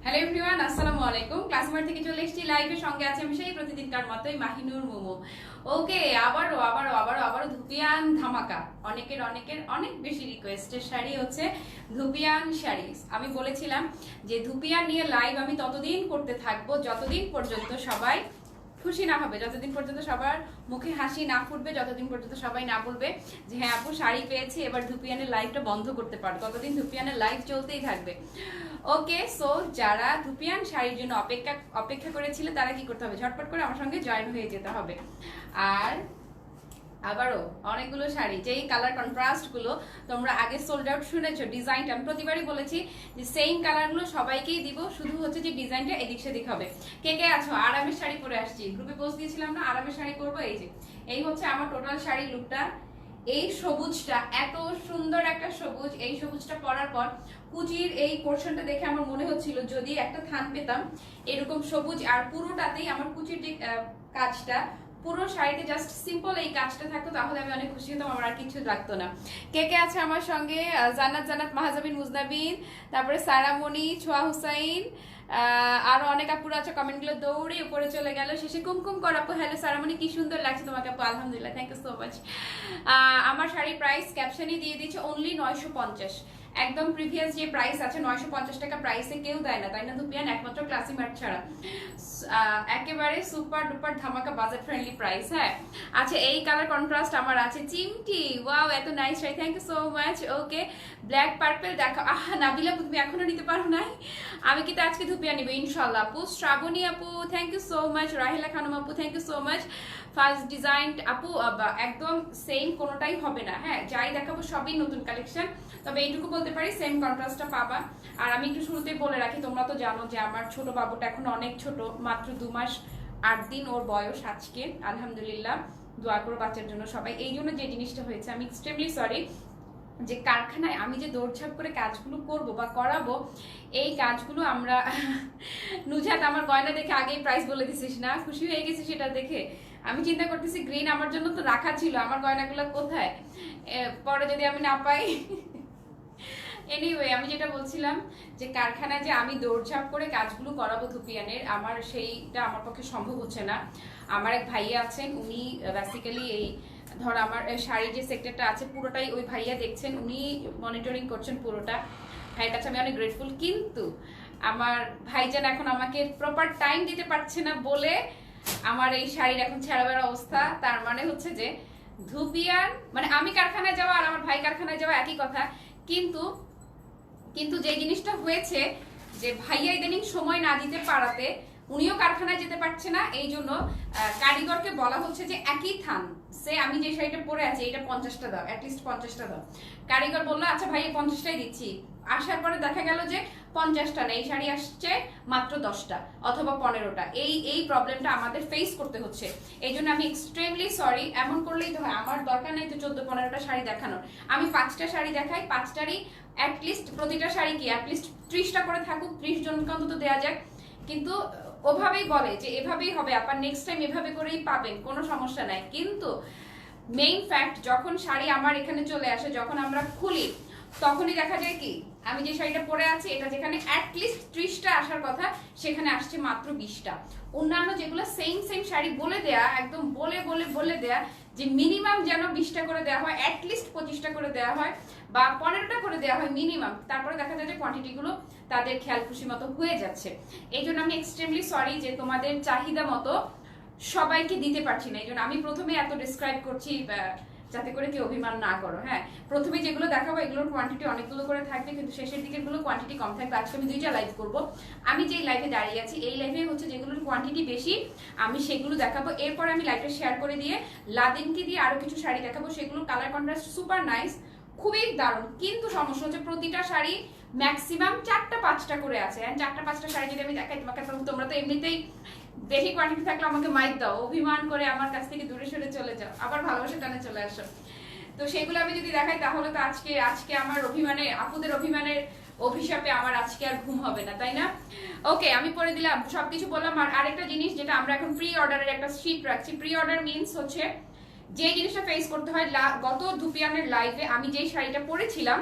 Hello everyone, আসসালামু আলাইকুম। Classmate থেকে চলে এসেছি লাইভে, সঙ্গে আছে আমি সেই প্রতিদিনকার মতোই মাহিনুর মোমো। ওকে, আবারও ধুপিয়ান ধামাকা। অনেকের অনেক বেশি রিকোয়েস্টের শাড়ি হচ্ছে ধুপিয়ান শাড়ি। আমি বলেছিলাম যে ধুপিয়ান নিয়ে লাইভ আমি ততদিন করতে থাকবো যতদিন পর্যন্ত সবাই খুশি না হবে, যতদিন পর্যন্ত সবার মুখে হাসি না ফুটবে, যতদিন পর্যন্ত সবাই না বলবে যে হ্যাঁ আপু শাড়ি পেয়েছি, এবার ধুপিয়ানের লাইভটা বন্ধ করতে পারো, ততদিন ধুপিয়ানের লাইভ চলতেই থাকবে। ওকে, সো যারা ধুপিয়ান শাড়ির জন্য অপেক্ষা করেছিল তারা কি করতে হবে, ঝটপট করে আমার সঙ্গে জয়েন হয়ে যেতে হবে। আর আবারও অনেকগুলো শাড়ি, যেই কালার কন্ট্রাস্ট গুলো তোমরা আগে সোল্ড আউট শুনেছো, ডিজাইনটা আমি প্রতিবারই বলেছি যে সেম কালারগুলো সবাইকেই দিব, শুধু হচ্ছে যে ডিজাইনটা এদিক সেদিক হবে। কে কে আছো আরামের শাড়ি পরে আসছি, গ্রুপে পোস্ট দিয়েছিলাম না আরামের শাড়ি পরবো। এই হচ্ছে আমার টোটাল শাড়ি লুকটা। এই সবুজটা এত সুন্দর একটা সবুজ, এই সবুজটা পরার পর কুচির এই পোর্শনটা দেখে আমার মনে হচ্ছিল যদি একটা থান পেতাম এরকম সবুজ, আর পুরোটাতেই আমার কুচির যে কাজটা, পুরো শাড়িতে জাস্ট সিম্পল এই কাজটা থাকতো, তাহলে আমি অনেক খুশি হতাম, আমার আর কিছু লাগতো না। কে কে আছে আমার সঙ্গে? জান্নাত মাহাজাবিন মুজনাবিন, তারপরে সারামণি, ছোয়া হুসাইন, আরো অনেক আপুরা আছে। কমেন্টগুলো দৌড়ে উপরে চলে গেল, শেষে কুমকুম কর আপু। হ্যালো সারামণি, কি সুন্দর লাগছে তোমাকে আপু, আলহামদুলিল্লাহ, থ্যাংক ইউ সো মাচ। আমার শাড়ির প্রাইস ক্যাপশনই দিয়ে দিচ্ছে অনলি 950। একদম প্রিভিয়াস যে প্রাইস আছে 950 টাকা প্রাইসে কেউ দেয় না, তাই না ধুপিয়ান? একমাত্র ক্লাসি ম্যাট ছাড়া একেবারে সুপার ডুপার ধামাকা বাজেট ফ্রেন্ডলি প্রাইস। হ্যাঁ আচ্ছা, এই কালার কন্ট্রাস্ট আমার আছে চিমটি, ওয়াও এত nice sari, thank you so much. Okay, black purple দেখো। নাবিলা আপু তুমি এখনো নিতে পারো নাই, আমি কিন্তু আজকে ধুপিয়া নিব ইনশাল্লাহ আপু। শ্রাবণী আপু thank you so much. Rahila Khanam আপু thank you so much. First design আপু একদম সেম কোনোটাই হবে না, হ্যাঁ যাই দেখাবো সবই নতুন কালেকশন, তবে এইটুকু বলতে পারি সেম কন্ট্রাস্টটা পাবা। আর আমি একটু শুরুতেই বলে রাখি, তোমরা তো জানো যে আমার ছোট বাবুটা এখন অনেক ছোট, মাত্র 2 মাস 8 দিন ওর বয়স আজকে, আলহামদুলিল্লাহ। দোয়া করো বাচ্চার জন্য সবাই। এই জন্য যে জিনিসটা হয়েছে, আমি এক্সট্রিমলি সরি যে কারখানায় আমি যে দৌড়ঝাঁপ করে কাজগুলো করব বা করাবো, এই কাজগুলো আমরা নুজাত আমার গয়না দেখে আগেই প্রাইস বলে দিছিস না, খুশি হয়ে গেছি সেটা দেখে। আমি চিন্তা করতেছি গ্রিন আমার জন্য তো রাখা ছিল, আমার গয়নাগুলো কোথায়, পরে যদি আমি না পাই। এনিওয়ে, আমি যেটা বলছিলাম যে কারখানায় যে আমি দৌড়ঝাঁপ করে কাজগুলো করাবো ধুপিয়ানের, আমার সেইটা আমার পক্ষে সম্ভব হচ্ছে না। আমার এক ভাইয়া আছেন, উনি বেসিক্যালি এই ধর আমার শাড়ির যে সেক্টরটা আছে পুরোটাই ওই ভাইয়া দেখছেন, উনি মনিটরিং করছেন পুরোটা। ভাইয়ের কাছে আমি অনেক গ্রেটফুল, কিন্তু আমার ভাইজান এখন আমাকে প্রপার টাইম দিতে পারছে না বলে আমার এই শাড়ির এখন ছেঁড়াবেড়া অবস্থা। তার মানে হচ্ছে যে ধুপিয়ান মানে আমি কারখানায় যাওয়া আর আমার ভাই কারখানায় যাওয়া একই কথা, কিন্তু যে জিনিসটা হয়েছে যে ভাইয়া ইদানিং সময় না দিতে পারাতে উনিও কারখানায় যেতে পারছে না, এই জন্য কারিগরকে বলা হচ্ছে যে একই থান সে আমি যে শাড়িটা পরে আছি এটা 50টা দাও, অ্যাটলিস্ট 50টা দাও। কারিগর বললো আচ্ছা ভাইয়া 50টাই দিচ্ছি। আসার পরে দেখা গেল যে 50টা না, এই শাড়ি আসছে মাত্র 10টা অথবা 15টা। এই প্রবলেমটা আমাদের ফেস করতে হচ্ছে, এই জন্য আমি এক্সট্রিমলি সরি। এমন করলেই তো হয়, আমার দরকার নেই তো 14-15টা শাড়ি দেখানোর, আমি 5টা শাড়ি দেখাই, 5টারই অ্যাটলিস্ট প্রতিটা শাড়ি কি অ্যাটলিস্ট 30টা করে থাকুক, 30 জনকে অন্তত দেওয়া যাক। কিন্তু ওভাবেই বলে যে এভাবেই হবে, আবার নেক্সট টাইম এভাবে করেই পাবেন, কোনো সমস্যা নাই। কিন্তু মেইন ফ্যাক্ট যখন শাড়ি আমার এখানে চলে আসে, যখন আমরা খুলি, তখনই দেখা যায় কি আমি যে শাড়িটা পরে আছি এটা যেখানে অ্যাটলিস্ট 30টা আসার কথা সেখানে আসছে মাত্র 20টা। অন্যান্য যেগুলো সেম শাড়ি বলে দেয়া, একদম বলে দেয়া যে মিনিমাম যেন 20টা করে দেওয়া হয়, অ্যাটলিস্ট 25টা করে দেওয়া হয় বা 15টা করে দেওয়া হয় মিনিমাম, তারপরে দেখা যায় যে কোয়ান্টিটিগুলো তাদের খেয়াল খুশি মতো হয়ে যাচ্ছে। এই জন্য আমি এক্সট্রিমলি সরি যে তোমাদের চাহিদা মতো সবাইকে দিতে পারছি না, এই জন্য আমি প্রথমে এত ডিসক্রাইব করছি যাতে করে কেউ অভিমান না করো। হ্যাঁ, প্রথমে যেগুলো দেখাবো এগুলোর কোয়ান্টিটি অনেকগুলো করে থাকবে, কিন্তু শেষের দিকের গুলো কোয়ান্টিটি কম থাকবে। আজকে আমি 2টা লাইভ করব, আমি যেই লাইভে দাঁড়িয়ে আছি এই লাইভে হচ্ছে যেগুলোর কোয়ান্টিটি বেশি আমি সেগুলো দেখাবো। এরপর আমি লাইভটা শেয়ার করে দিয়ে লাদিনকে দিয়ে আরো কিছু শাড়ি দেখাবো, সেগুলো কালার কন্ট্রাস্ট সুপার নাইস, খুবই দারুণ। কিন্তু সমস্যা হচ্ছে প্রতিটা শাড়ি ম্যাক্সিমাম 4টা-5টা করে আছে, এন্ড 4টা-5টা শাড়ি যদি আমি দেখাই তোমাকে, তোমরা তো এমনিতেই বেশি কোয়ান্টিটি থাকলে আমাকে মাইক দাও, অভিমান করে আমার কাছ থেকে দূরে সরে চলে যাও, আবার ভালোবাসা টানে চলে আসো। তো সেগুলো আমি যদি দেখাই তাহলে তো আজকে আমার অভিমানে, আপুদের অভিমানের অভিশাপে আমার আজকে আর ঘুম হবে না, তাই না? ওকে, আমি পরে দিলাম, সবকিছু বললাম। আর আরেকটা জিনিস যেটা আমরা এখন প্রি অর্ডারের একটা শীট রাখছি, প্রি অর্ডার মিনস হচ্ছে যে জিনিসটা ফেস করতে হয়, গত ধুপিয়ানের লাইভে আমি যেই শাড়িটা পরেছিলাম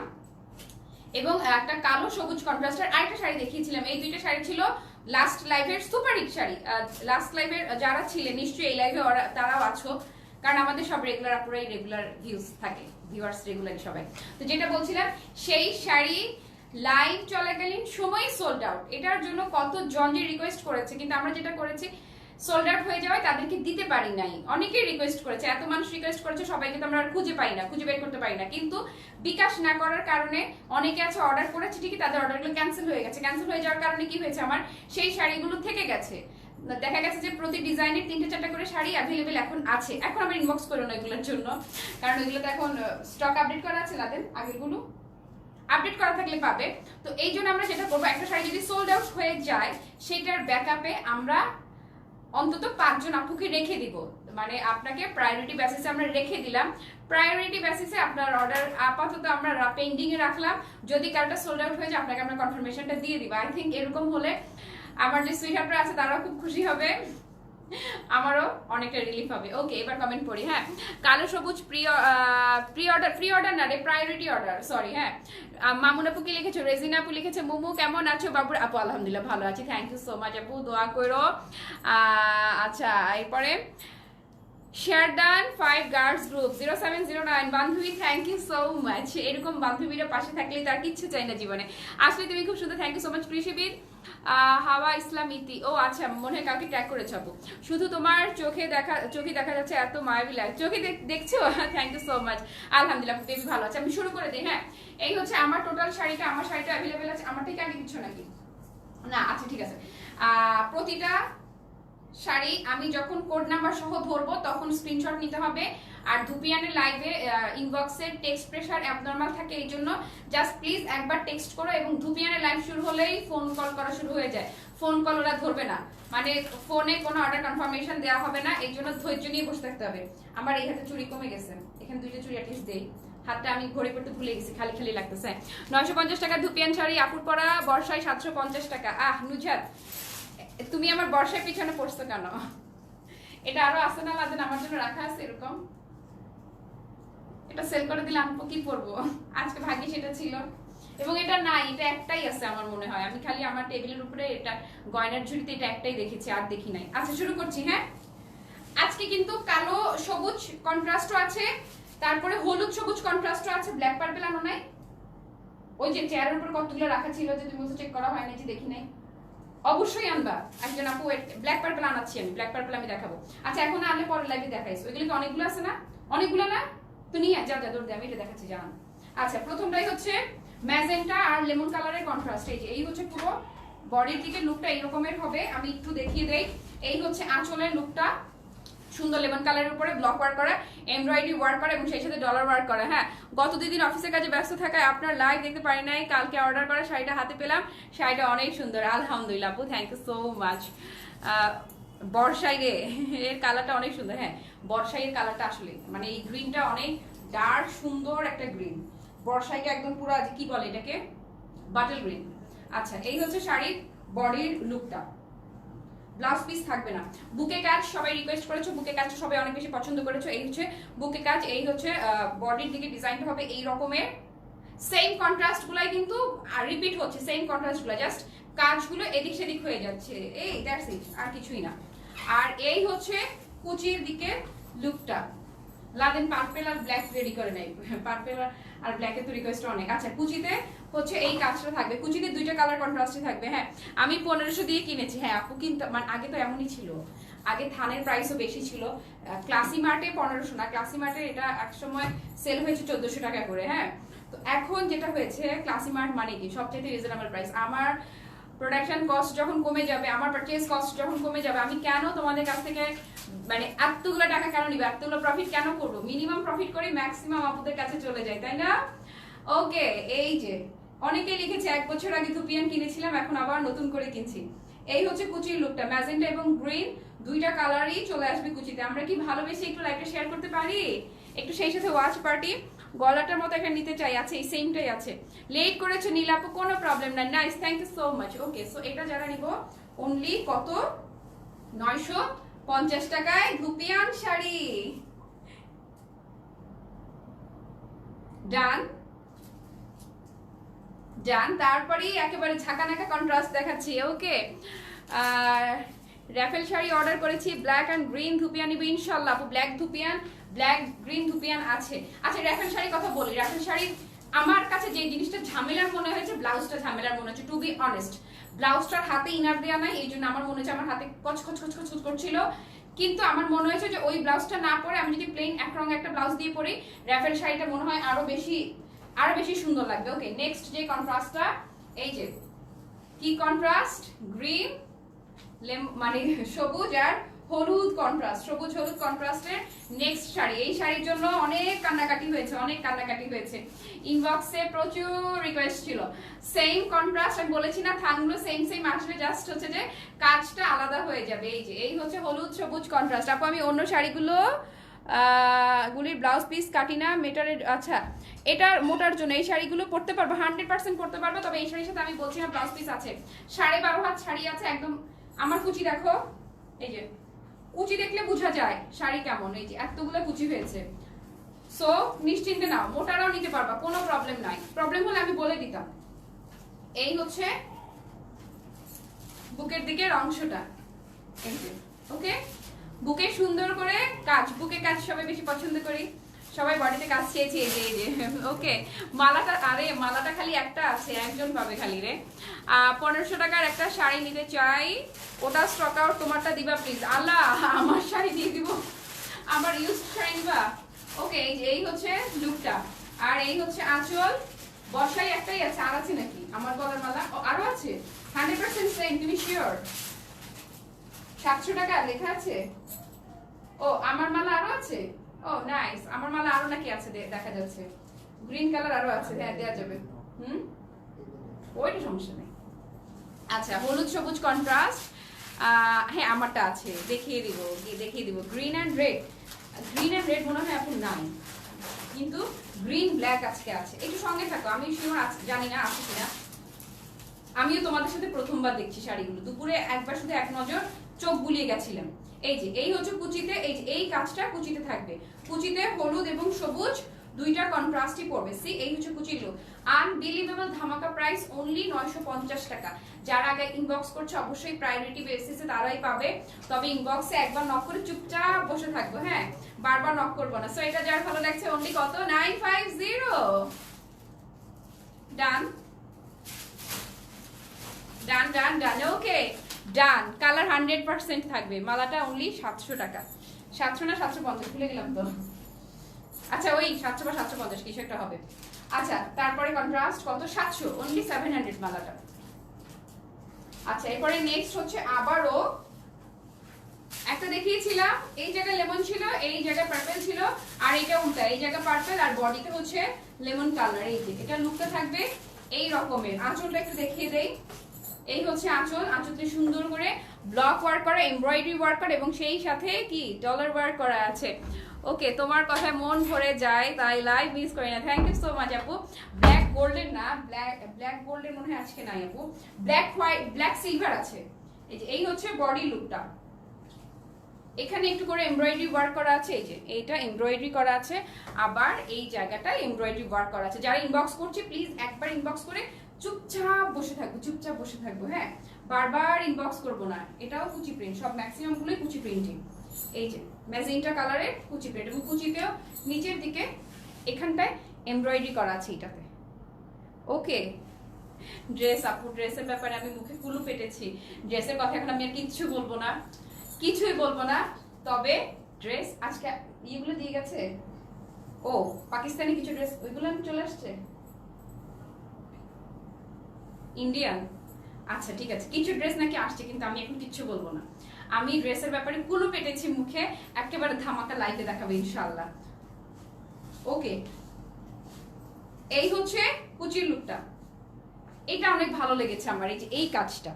এবং একটা কালো সবুজ কন্ট্রাস্টের আরেকটা শাড়ি দেখিয়েছিলাম। এই দুইটা শাড়ি ছিল লাস্ট লাইভের সুপার হিট শাড়ি। লাস্ট লাইভের যারা ছিলেন নিশ্চয়ই এই লাইভে তারাও আছো, কারণ আমাদের সব রেগুলার আপুরাই রেগুলার ভিউজ থাকে, ভিউয়ার্স রেগুলারই সবাই। তো যেটা বলছিলাম, সেই শাড়ি লাইভ চলাকালীন সময় সোল্ড আউট। এটার জন্য কত জনই রিকোয়েস্ট করেছে, কিন্তু আমরা যেটা করেছি সোল্ড আউট হয়ে যাওয়ায় তাদেরকে দিতে পারি নাই। অনেকেই রিকোয়েস্ট করেছে, এত মানুষ রিকোয়েস্ট করেছে, সবাইকে তো আমরা আর খুঁজে পাই না, খুঁজে বের করতে পারি না। কিন্তু বিকাশ না করার কারণে অনেকে আছে অর্ডার করেছে ঠিকই, তাদের অর্ডারগুলো ক্যান্সেল হয়ে গেছে। ক্যান্সেল হয়ে যাওয়ার কারণে কি হয়েছে, আমার সেই শাড়িগুলো থেকে গেছে। দেখা গেছে যে প্রতি ডিজাইনের 3-4টা করে শাড়ি অ্যাভেলেবেল এখন আছে। এখন আমার ইনবক্স করো না এগুলোর জন্য, কারণ এগুলো তো এখন স্টক আপডেট করা আছে না, দেন আগেরগুলো আপডেট করা থাকলে পাবে। তো এই জন্য আমরা যেটা করবো, একটা শাড়ি যদি সোল্ড আউট হয়ে যায় সেটার ব্যাকআপে আমরা অন্তত 5 জন আপুকে রেখে দিব। মানে আপনাকে প্রায়োরিটি বেসিসে আমরা রেখে দিলাম। প্রায়োরিটি বেসিসে আপনার অর্ডার আপাতত আমরা পেন্ডিং এ রাখলাম। যদি কারোটা সোল্ড আউট হয়ে যায় আপনাকে আমরা কনফার্মেশনটা দিয়ে দিব। আই থিঙ্ক এরকম হলে আমার যে সুইটহার্টরা আছে তারাও খুব খুশি হবে, আমারও অনেকটা রিলিফ হবে। ওকে, এবার কমেন্ট পড়ি। হ্যাঁ, কালো সবুজ প্রি অর্ডার না রে, প্রায়োরিটি অর্ডার, সরি। হ্যাঁ, মামুন আপু কি লিখেছো, রেজিনা আপু লিখেছে, মুমু কেমন আছো বাবুর আপু, আলহামদুলিল্লাহ ভালো আছি, থ্যাংক ইউ সো মাচ আপু, দোয়া করো। আচ্ছা, এরপরে শেয়ার ডান 5 গার্লস গ্রুপ 0709 বান্ধবী, থ্যাংক ইউ সো মাচ। এরকম বান্ধবীরা পাশে থাকলে তার কিচ্ছু চাই না জীবনে। আসলে তুমি খুব সুন্দর, থ্যাংক ইউ সো মাচ। কৃষিবিদ হাওয়া ইসলাম ইতি, ও আচ্ছা, মনে হয় কাউকে ট্যাগ করেছ আপু। শুধু তোমার চোখে দেখা যাচ্ছে, এত মায়াবী লাগে চোখে, দেখছো? থ্যাংক ইউ সো মাচ, আলহামদুলিল্লাহ বেবি ভালো আছে। আমি শুরু করে দিই। হ্যাঁ, এই হচ্ছে আমার টোটাল শাড়িটা, আমার শাড়িটা অ্যাভেলেবেল আছে। আমার থেকে আগে কিছু নাকি না, আচ্ছা ঠিক আছে। প্রতিটা শাড়ি আমি যখন কোড নাম্বার সহ ধরবো তখন স্ক্রিনশট নিতে হবে। আর ধুপিয়ানের লাইভে ইনবক্সের টেক্সট প্রেশার অ্যাবনর্মাল থাকে, এই জন্য জাস্ট প্লিজ একবার টেক্সট করো। এবং ধুপিয়ানের লাইভ শুরু হলেই ফোন কল করা শুরু হয়ে যায়, ফোন কল ওরা ধরবে না, মানে ফোনে কোনো অর্ডার কনফার্মেশন দেওয়া হবে না। এই জন্য ধৈর্য নিয়ে বসে থাকতে হবে। আমার এই হাতে চুড়ি কমে গেছে, এখানে 2টা চুড়ি অ্যাটলিস্ট দেই, হাতটা আমি ঘড়ি করতে ভুলে গেছি, খালি খালি লাগতেছে। 950 টাকা ধুপিয়ান শাড়ি, আপুর পরা বর্ষায় 750 টাকা। নুজাত, তুমি আমার বর্ষার পিছনে পড়ছো কেন? এটা আরো আছে না লাদেন, আমার জন্য রাখা আছে এরকম, এটা সেল করে দিলে আমি কি পরবো? আজকে ভাগ্যে সেটা ছিল, এবং এটা নাই, এটা একটাই আছে আমার মনে হয়। আমি খালি আমার টেবিলের উপরে এটা গয়নার ঝুড়িতে এটা একটাই দেখেছি, আর দেখি নাই। আচ্ছা শুরু করছি। হ্যাঁ, আজকে কিন্তু কালো সবুজ কন্ট্রাস্টও আছে, তারপরে হলুদ সবুজ কন্ট্রাস্টও আছে। ব্ল্যাক পার্পল আনো নাই? ওই যে চেয়ারের উপর কতগুলো রাখা ছিল যে তুমি বলছো চেক করা হয় না, যে দেখি নাই। অবশ্যই আনবা। একজন আপু ব্ল্যাক পার্পল আনাচ্ছি আমি, ব্ল্যাক পার্পল আমি দেখাবো। আচ্ছা, এখন আনলে পরের লাইভে দেখাইছো, ওইগুলো কি অনেকগুলো আছে না? অনেকগুলো না, তো নিয়ে যা যা দৌড় দে, আমি এটা দেখাচ্ছি, জান। আচ্ছা, প্রথমটাই হচ্ছে ম্যাজেন্টা আর লেমন কালারের কন্ট্রাস্ট। এই যে এই হচ্ছে পুরো বডির দিকে লুকটা এরকমের হবে, আমি একটু দেখিয়ে দেই। এই হচ্ছে আঁচলের লুকটা, সুন্দর লেমন কালারের উপরে ব্লক ওয়ার্ক করা, এমব্রয়ডারি ওয়ার্ক করা, এবং সেই সাথে ডলার ওয়ার্ক করা। হ্যাঁ, গত 2 দিন অফিসের কাজে ব্যস্ত থাকায় আপনার লাইভ দেখতে পারি নাই, কালকে অর্ডার করা শাড়িটা হাতে পেলাম, শাড়িটা অনেক সুন্দর, আলহামদুলিল্লাহ আপু, থ্যাংক ইউ সো মাচ। বর্ষাই রে, এর কালারটা অনেক সুন্দর। হ্যাঁ, বর্ষাইয়ের কালারটা আসলে মানে এই গ্রিনটা অনেক ডার্ক সুন্দর একটা গ্রিন। বর্ষাইকে একদম পুরো কি বলে এটাকে, বাটল গ্রিন। আচ্ছা, এই হচ্ছে শাড়ির বডির লুকটা, ব্লাউজ পিস থাকবে না। বুকে কাজ সবাই রিকোয়েস্ট করেছো, বুকে কাজ সবাই অনেক বেশি পছন্দ করেছো। এই হচ্ছে বুকে কাজ, এই হচ্ছে বডির দিকে ডিজাইনটা হবে এই রকমের। সেম কন্ট্রাস্ট গুলাই কিন্তু রিপিট হচ্ছে, সেম কন্ট্রাস্ট গুলো, জাস্ট কাজগুলো এদিক সেদিক হয়ে যাচ্ছে, এই দ্যাটস ইট, আর কিছুই না। আর এই হচ্ছে কুচির দিকে লুকটা। লাদেন পার্পল আর ব্ল্যাক রেডি করে নাই, পার্পল আর ব্ল্যাকের তো রিকোয়েস্ট অনেক। আচ্ছা, কুচিতে হচ্ছে এই কাজটা থাকবে, কুচিতে 2টা কালার কন্ট্রাস্টে থাকবে। হ্যাঁ, আমি 1500 দিয়ে কিনেছি। হ্যাঁ আপু, কিন্তু মানে আগে তো এমনই ছিল, আগে থানের প্রাইসও বেশি ছিল। ক্লাসি মার্টে 1500 না, ক্লাসি মার্টে এটা একসময় সেল হয়েছে 1400 টাকা করে। হ্যাঁ, তো এখন যেটা হয়েছে, ক্লাসি মার্ট মানে কি সবচেয়ে রিজনেবল প্রাইস। আমার প্রোডাকশন কস্ট যখন কমে যাবে, আমার পারচেজ কস্ট যখন কমে যাবে, আমি কেন তোমাদের কাছ থেকে মানে এতগুলো টাকা কেন নিবে, এতগুলো প্রফিট কেন করবো? মিনিমাম প্রফিট করি, ম্যাক্সিমাম আপুদের কাছে চলে যায়, তাই না? ওকে, এই যে অনেকে লিখেছে 1 বছর আগে ধুপিয়ান কিনেছিলাম, এখন আবার নতুন করে কিনছি। এই হচ্ছে কুচির লুকটা, ম্যাজেন্টা এবং গ্রিন 2টা কালারই চলে আসবে কুচিতে। আমরা কি ভালোবেসে একটু লাইভটা শেয়ার করতে পারি? একটু সেই সাথে ওয়াচ পার্টি গলাটার মতো একটা নিতে চাই, আছে এই সেমটাই আছে। লেট করেছো নীল আপু, কোনো প্রবলেম না, nice, thank you so much. Okay, so এটা যারা নিব অনলি কত, 950 টাকায় ধুপিয়ান শাড়ি। ডান, ডান। তারপরেই একেবারে ঝাঁকানাকা কন্ট্রাস্ট দেখাচ্ছি। ওকে, র্যাফেল শাড়ি অর্ডার করেছি, ব্ল্যাক অ্যান্ড গ্রিন ধুপিয়ান নিব ইনশাল্লাহ। আপু black dupion, black green dupion আছে। আচ্ছা র্যাফেল শাড়ির কথা বলি। র্যাফেল শাড়ির আমার কাছে যে জিনিসটা ঝামেলার মনে হয়েছে, ব্লাউজটা ঝামেলার মনে হচ্ছে, টু বি অনেস্ট। ব্লাউজটার হাতে ইনার দেওয়া নাই, এই জন্য আমার মনে হচ্ছে আমার হাতে কচকচ কচকচ করছিল। কিন্তু আমার মনে হয়েছে যে ওই ব্লাউজটা না পরে আমি যদি প্লেন এক রঙের একটা ব্লাউজ দিয়ে পরি, র্যাফেল শাড়িটা মনে হয় আরো বেশি সুন্দর লাগবে। ওকে, নেক্সট যে কন্ট্রাস্টটা, এই যে কি কন্ট্রাস্ট, গ্রিন মানে সবুজ আর হলুদ কন্ট্রাস্ট, সবুজ হলুদ কন্ট্রাস্টের নেক্সট শাড়ি। এই শাড়ির জন্য অনেক কান্নাকাটি হয়েছে, ইনবক্সে প্রচুর রিকোয়েস্ট ছিল। সেম কন্ট্রাস্ট, আমি বলেছি না থানগুলো সেম আসলে জাস্ট হচ্ছে যে কাজটা আলাদা হয়ে যাবে। এই যে এই হচ্ছে হলুদ সবুজ কন্ট্রাস্ট। আপু আমি অন্য শাড়িগুলো গুলির ব্লাউজ পিস কাটি না মেটারের। আচ্ছা, এটার মোটার জন্য এই শাড়িগুলো পরতে পারবো, 100% পরতে পারবো। তবে এই শাড়ির সাথে আমি বলছি না ব্লাউজ পিস আছে, 12.5 হাত শাড়ি আছে একদম। আমার কুচি দেখো, এই যে কুচি দেখলে বোঝা যায় শাড়ি কেমন। এই যে এতগুলো কুচি হয়েছে। সো নিশ্চিন্তে নাও, মোটারাও নিতে পারবা, কোনো প্রবলেম নাই। প্রবলেম হলে আমি বলে দিতাম। এই হচ্ছে বুকের দিকের অংশটা, এই যে ওকে। বুকে সুন্দর করে কাজ, বুকে কাজ সবাই বেশি পছন্দ করি, সবাই বডিতে কাজ চেয়েছি। এই যে ওকে। মালাটা, আরে মালাটা খালি একটা আছে, একজন পাবে খালি রে। 1500 টাকার একটা শাড়ি নিতে চাই, ওটা স্টক আউট, তোমারটা দিবা প্লিজ। আল্লাহ, আমার শাড়ি দিয়ে দিব, আমার ইউজ শাড়ি নিবা। ওকে, এই হচ্ছে লুকটা, আর এই হচ্ছে আঁচল। বসাই একটাই আছে, আর আছে নাকি আমার গলার মালা? আরো আছে, 100% সেম। তুমি শিওর? 700 টাকা লেখা আছে। ও আমার মালা আরো আছে। ও নাইস, আমার মালা আরো নাকি আছে, দেখা যাচ্ছে গ্রিন কালার আরো আছে। হ্যাঁ দেয়া যাবে। ওইটা সমস্যা নেই। আচ্ছা, হলুদ সবুজ কন্ট্রাস্ট, হ্যাঁ আমারটা আছে, দেখিয়ে দিব। গ্রিন অ্যান্ড রেড মনে হয় এখন নাই, কিন্তু গ্রিন ব্ল্যাক আজকে আছে। একটু সঙ্গে থাকো, আমি শিওর জানি না আছে কিনা। আমিও তোমাদের সাথে প্রথমবার দেখছি শাড়িগুলো, দুপুরে একবার শুধু এক নজর চোখ বুলিয়ে গেছিলাম। এই যে এই হচ্ছে কুচিতে, এই যে এই কাজটা কুচিতে থাকবে, কুচিতে হলুদ এবং সবুজ দুইটা কন্ট্রাস্টই পড়বে। সি, এই হচ্ছে কুচির লুক। আনবিলিভেবল ধামাকা প্রাইস, অনলি 950 টাকা। যারা আগে ইনবক্স করছে অবশ্যই প্রায়োরিটি বেসিসে তারাই পাবে। তবে ইনবক্সে একবার নক করে চুপচাপ বসে থাকবো, হ্যাঁ, বারবার নক করবো না। সো এটা যার ভালো লাগছে, অনলি কত? 950। ডান ডান ডান ডান। ওকে ডান। কালার 100% থাকবে। মালাটা অনলি 700 টাকা। 700 না 750 ভুলে গেলাম তো। আচ্ছা ওই 700 বা 750 কিছু একটা হবে। আচ্ছা তারপরে কন্ট্রাস্ট কত? 700, অনলি 700 মালাটা। আচ্ছা এরপরে নেক্সট হচ্ছে আবারও একটা দেখিয়েছিলাম, এই জায়গায় লেমন ছিল, এই জায়গায় পার্পল ছিল, আর এটা উল্টা, এই জায়গায় পার্পল আর বডিতে হচ্ছে লেমন কালার। এই যে এটা লুকটা থাকবে এই রকমের। আঁচলটা একটু দেখিয়ে দেই। এই হচ্ছে আঁচল, আঁচলতে সুন্দর করে ব্লক ওয়ার্ক করা, এমব্রয়ডারি ওয়ার্ক করা এবং সেই সাথে কি ডলার ওয়ার্ক করা আছে। ওকে, তোমার কথায় মন ভরে যায়, তাই লাইভ মিস করি না। থ্যাংক ইউ সো মাচ আপু। ব্ল্যাক গোল্ডেন না, ব্ল্যাক গোল্ডেন মনে হয় আজকে নাই আপু, ব্ল্যাক হোয়াইট, ব্ল্যাক সিলভার আছে। এই যে এই হচ্ছে বডি লুকটা, এখানে একটু করে এমব্রয়ডারি ওয়ার্ক করা আছে। এই যে এইটা এমব্রয়ডারি করা আছে, আবার এই জায়গাটা এমব্রয়ডারি ওয়ার্ক করা আছে। যারা ইনবক্স করছে প্লিজ একবার ইনবক্স করে চুপচাপ বসে থাকবো, হ্যাঁ, বারবার ইনবক্স করবো না। এটাও কুচি প্রিন্ট, সব ম্যাক্সিমাম গুলোই কুচি প্রিন্টিং। এই যে ম্যাজেন্টা কালারের কুচি প্রিন্ট এবং কুচিতেও নিচের দিকে এখানটায় এমব্রয়ডারি করা আছে এটাতে। ওকে, ড্রেস আপু, ড্রেসের ব্যাপারে আমি মুখে কুলু পেটেছি। ড্রেসের কথা এখন আমি আর কিছুই বলবো না। তবে ড্রেস আজকে ইয়েগুলো দিয়ে গেছে, ও পাকিস্তানি কিছু ড্রেস, ওইগুলো চলে আসছে, ইন্ডিয়ান। আচ্ছা ঠিক আছে, কিছু ড্রেস নাকি আসছে, কিন্তু আমি এখন কিচ্ছু বলবো না। আমি ড্রেসের ব্যাপারে কুলু পেটেছি মুখে, একেবারে ধামাকা লাইভে দেখাবো ইনশাআল্লাহ। ওকে, এই হচ্ছে কুচির লুকটা, এটা অনেক ভালো লেগেছে আমার। এই যে এই কাজটা,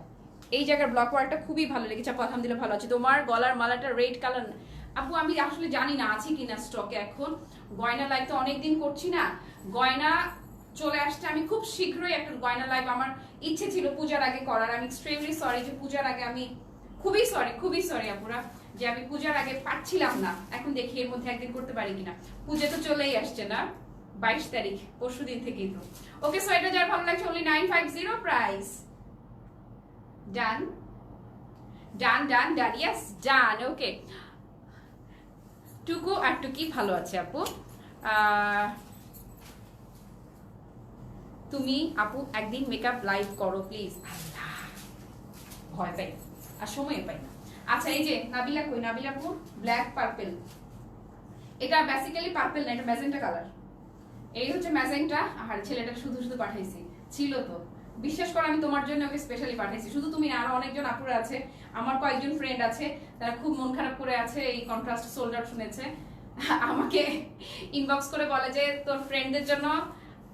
এই জায়গার ব্লক ওয়ার্কটা খুবই ভালো লেগেছে আপু, আলহামদুলিল্লাহ ভালো আছে। তোমার গলার মালাটা রেড কালার আপু, আমি আসলে জানি না আছে কিনা স্টকে এখন। গয়না লাইভ তো অনেকদিন করছি না, গয়না চলে আসছে। আমি খুব শীঘ্রই একটা গয়না লাইভ, আমার ইচ্ছে ছিল পূজার আগে করার। আমি এক্সট্রিমলি সরি যে পূজার আগে আমি খুবই সরি আপুরা যে আমি পূজার আগে পারছিলাম না। এখন দেখি এর মধ্যে একদিন করতে পারি কিনা। পূজা তো চলেই আসছে না, 22 তারিখ, পরশু দিন থেকেই তো। ওকে, সো এটা যার ভালো লাগছে only 950 প্রাইস। ডান ডান ডান ডান, ইয়েস ডান। ওকে, টুকু আর টুকি ভালো আছে আপু। তুমি আপু একদিন মেকআপ লাইভ করো প্লিজ। আল্লাহ, ভয় পাই আর সময় পাই না। আচ্ছা, এই যে নাবিলা কই, নাবিলা আপু ব্ল্যাক পার্পল, এটা বেসিক্যালি পার্পল না, এটা ম্যাজেন্টা কালার। এই হচ্ছে ম্যাজেন্টা। আর ছেলেটা শুধু শুধু পাঠাইছি, ছিল তো, বিশ্বাস করো আমি তোমার জন্য ওকে স্পেশালি পাঠাইছি। শুধু তুমি না, আরো অনেকজন আপুরা আছে, আমার কয়েকজন ফ্রেন্ড আছে, তারা খুব মন খারাপ করে আছে এই কন্ট্রাস্ট সোল্ড আউট শুনেছে। আমাকে ইনবক্স করে বলে যে তোর ফ্রেন্ডদের জন্য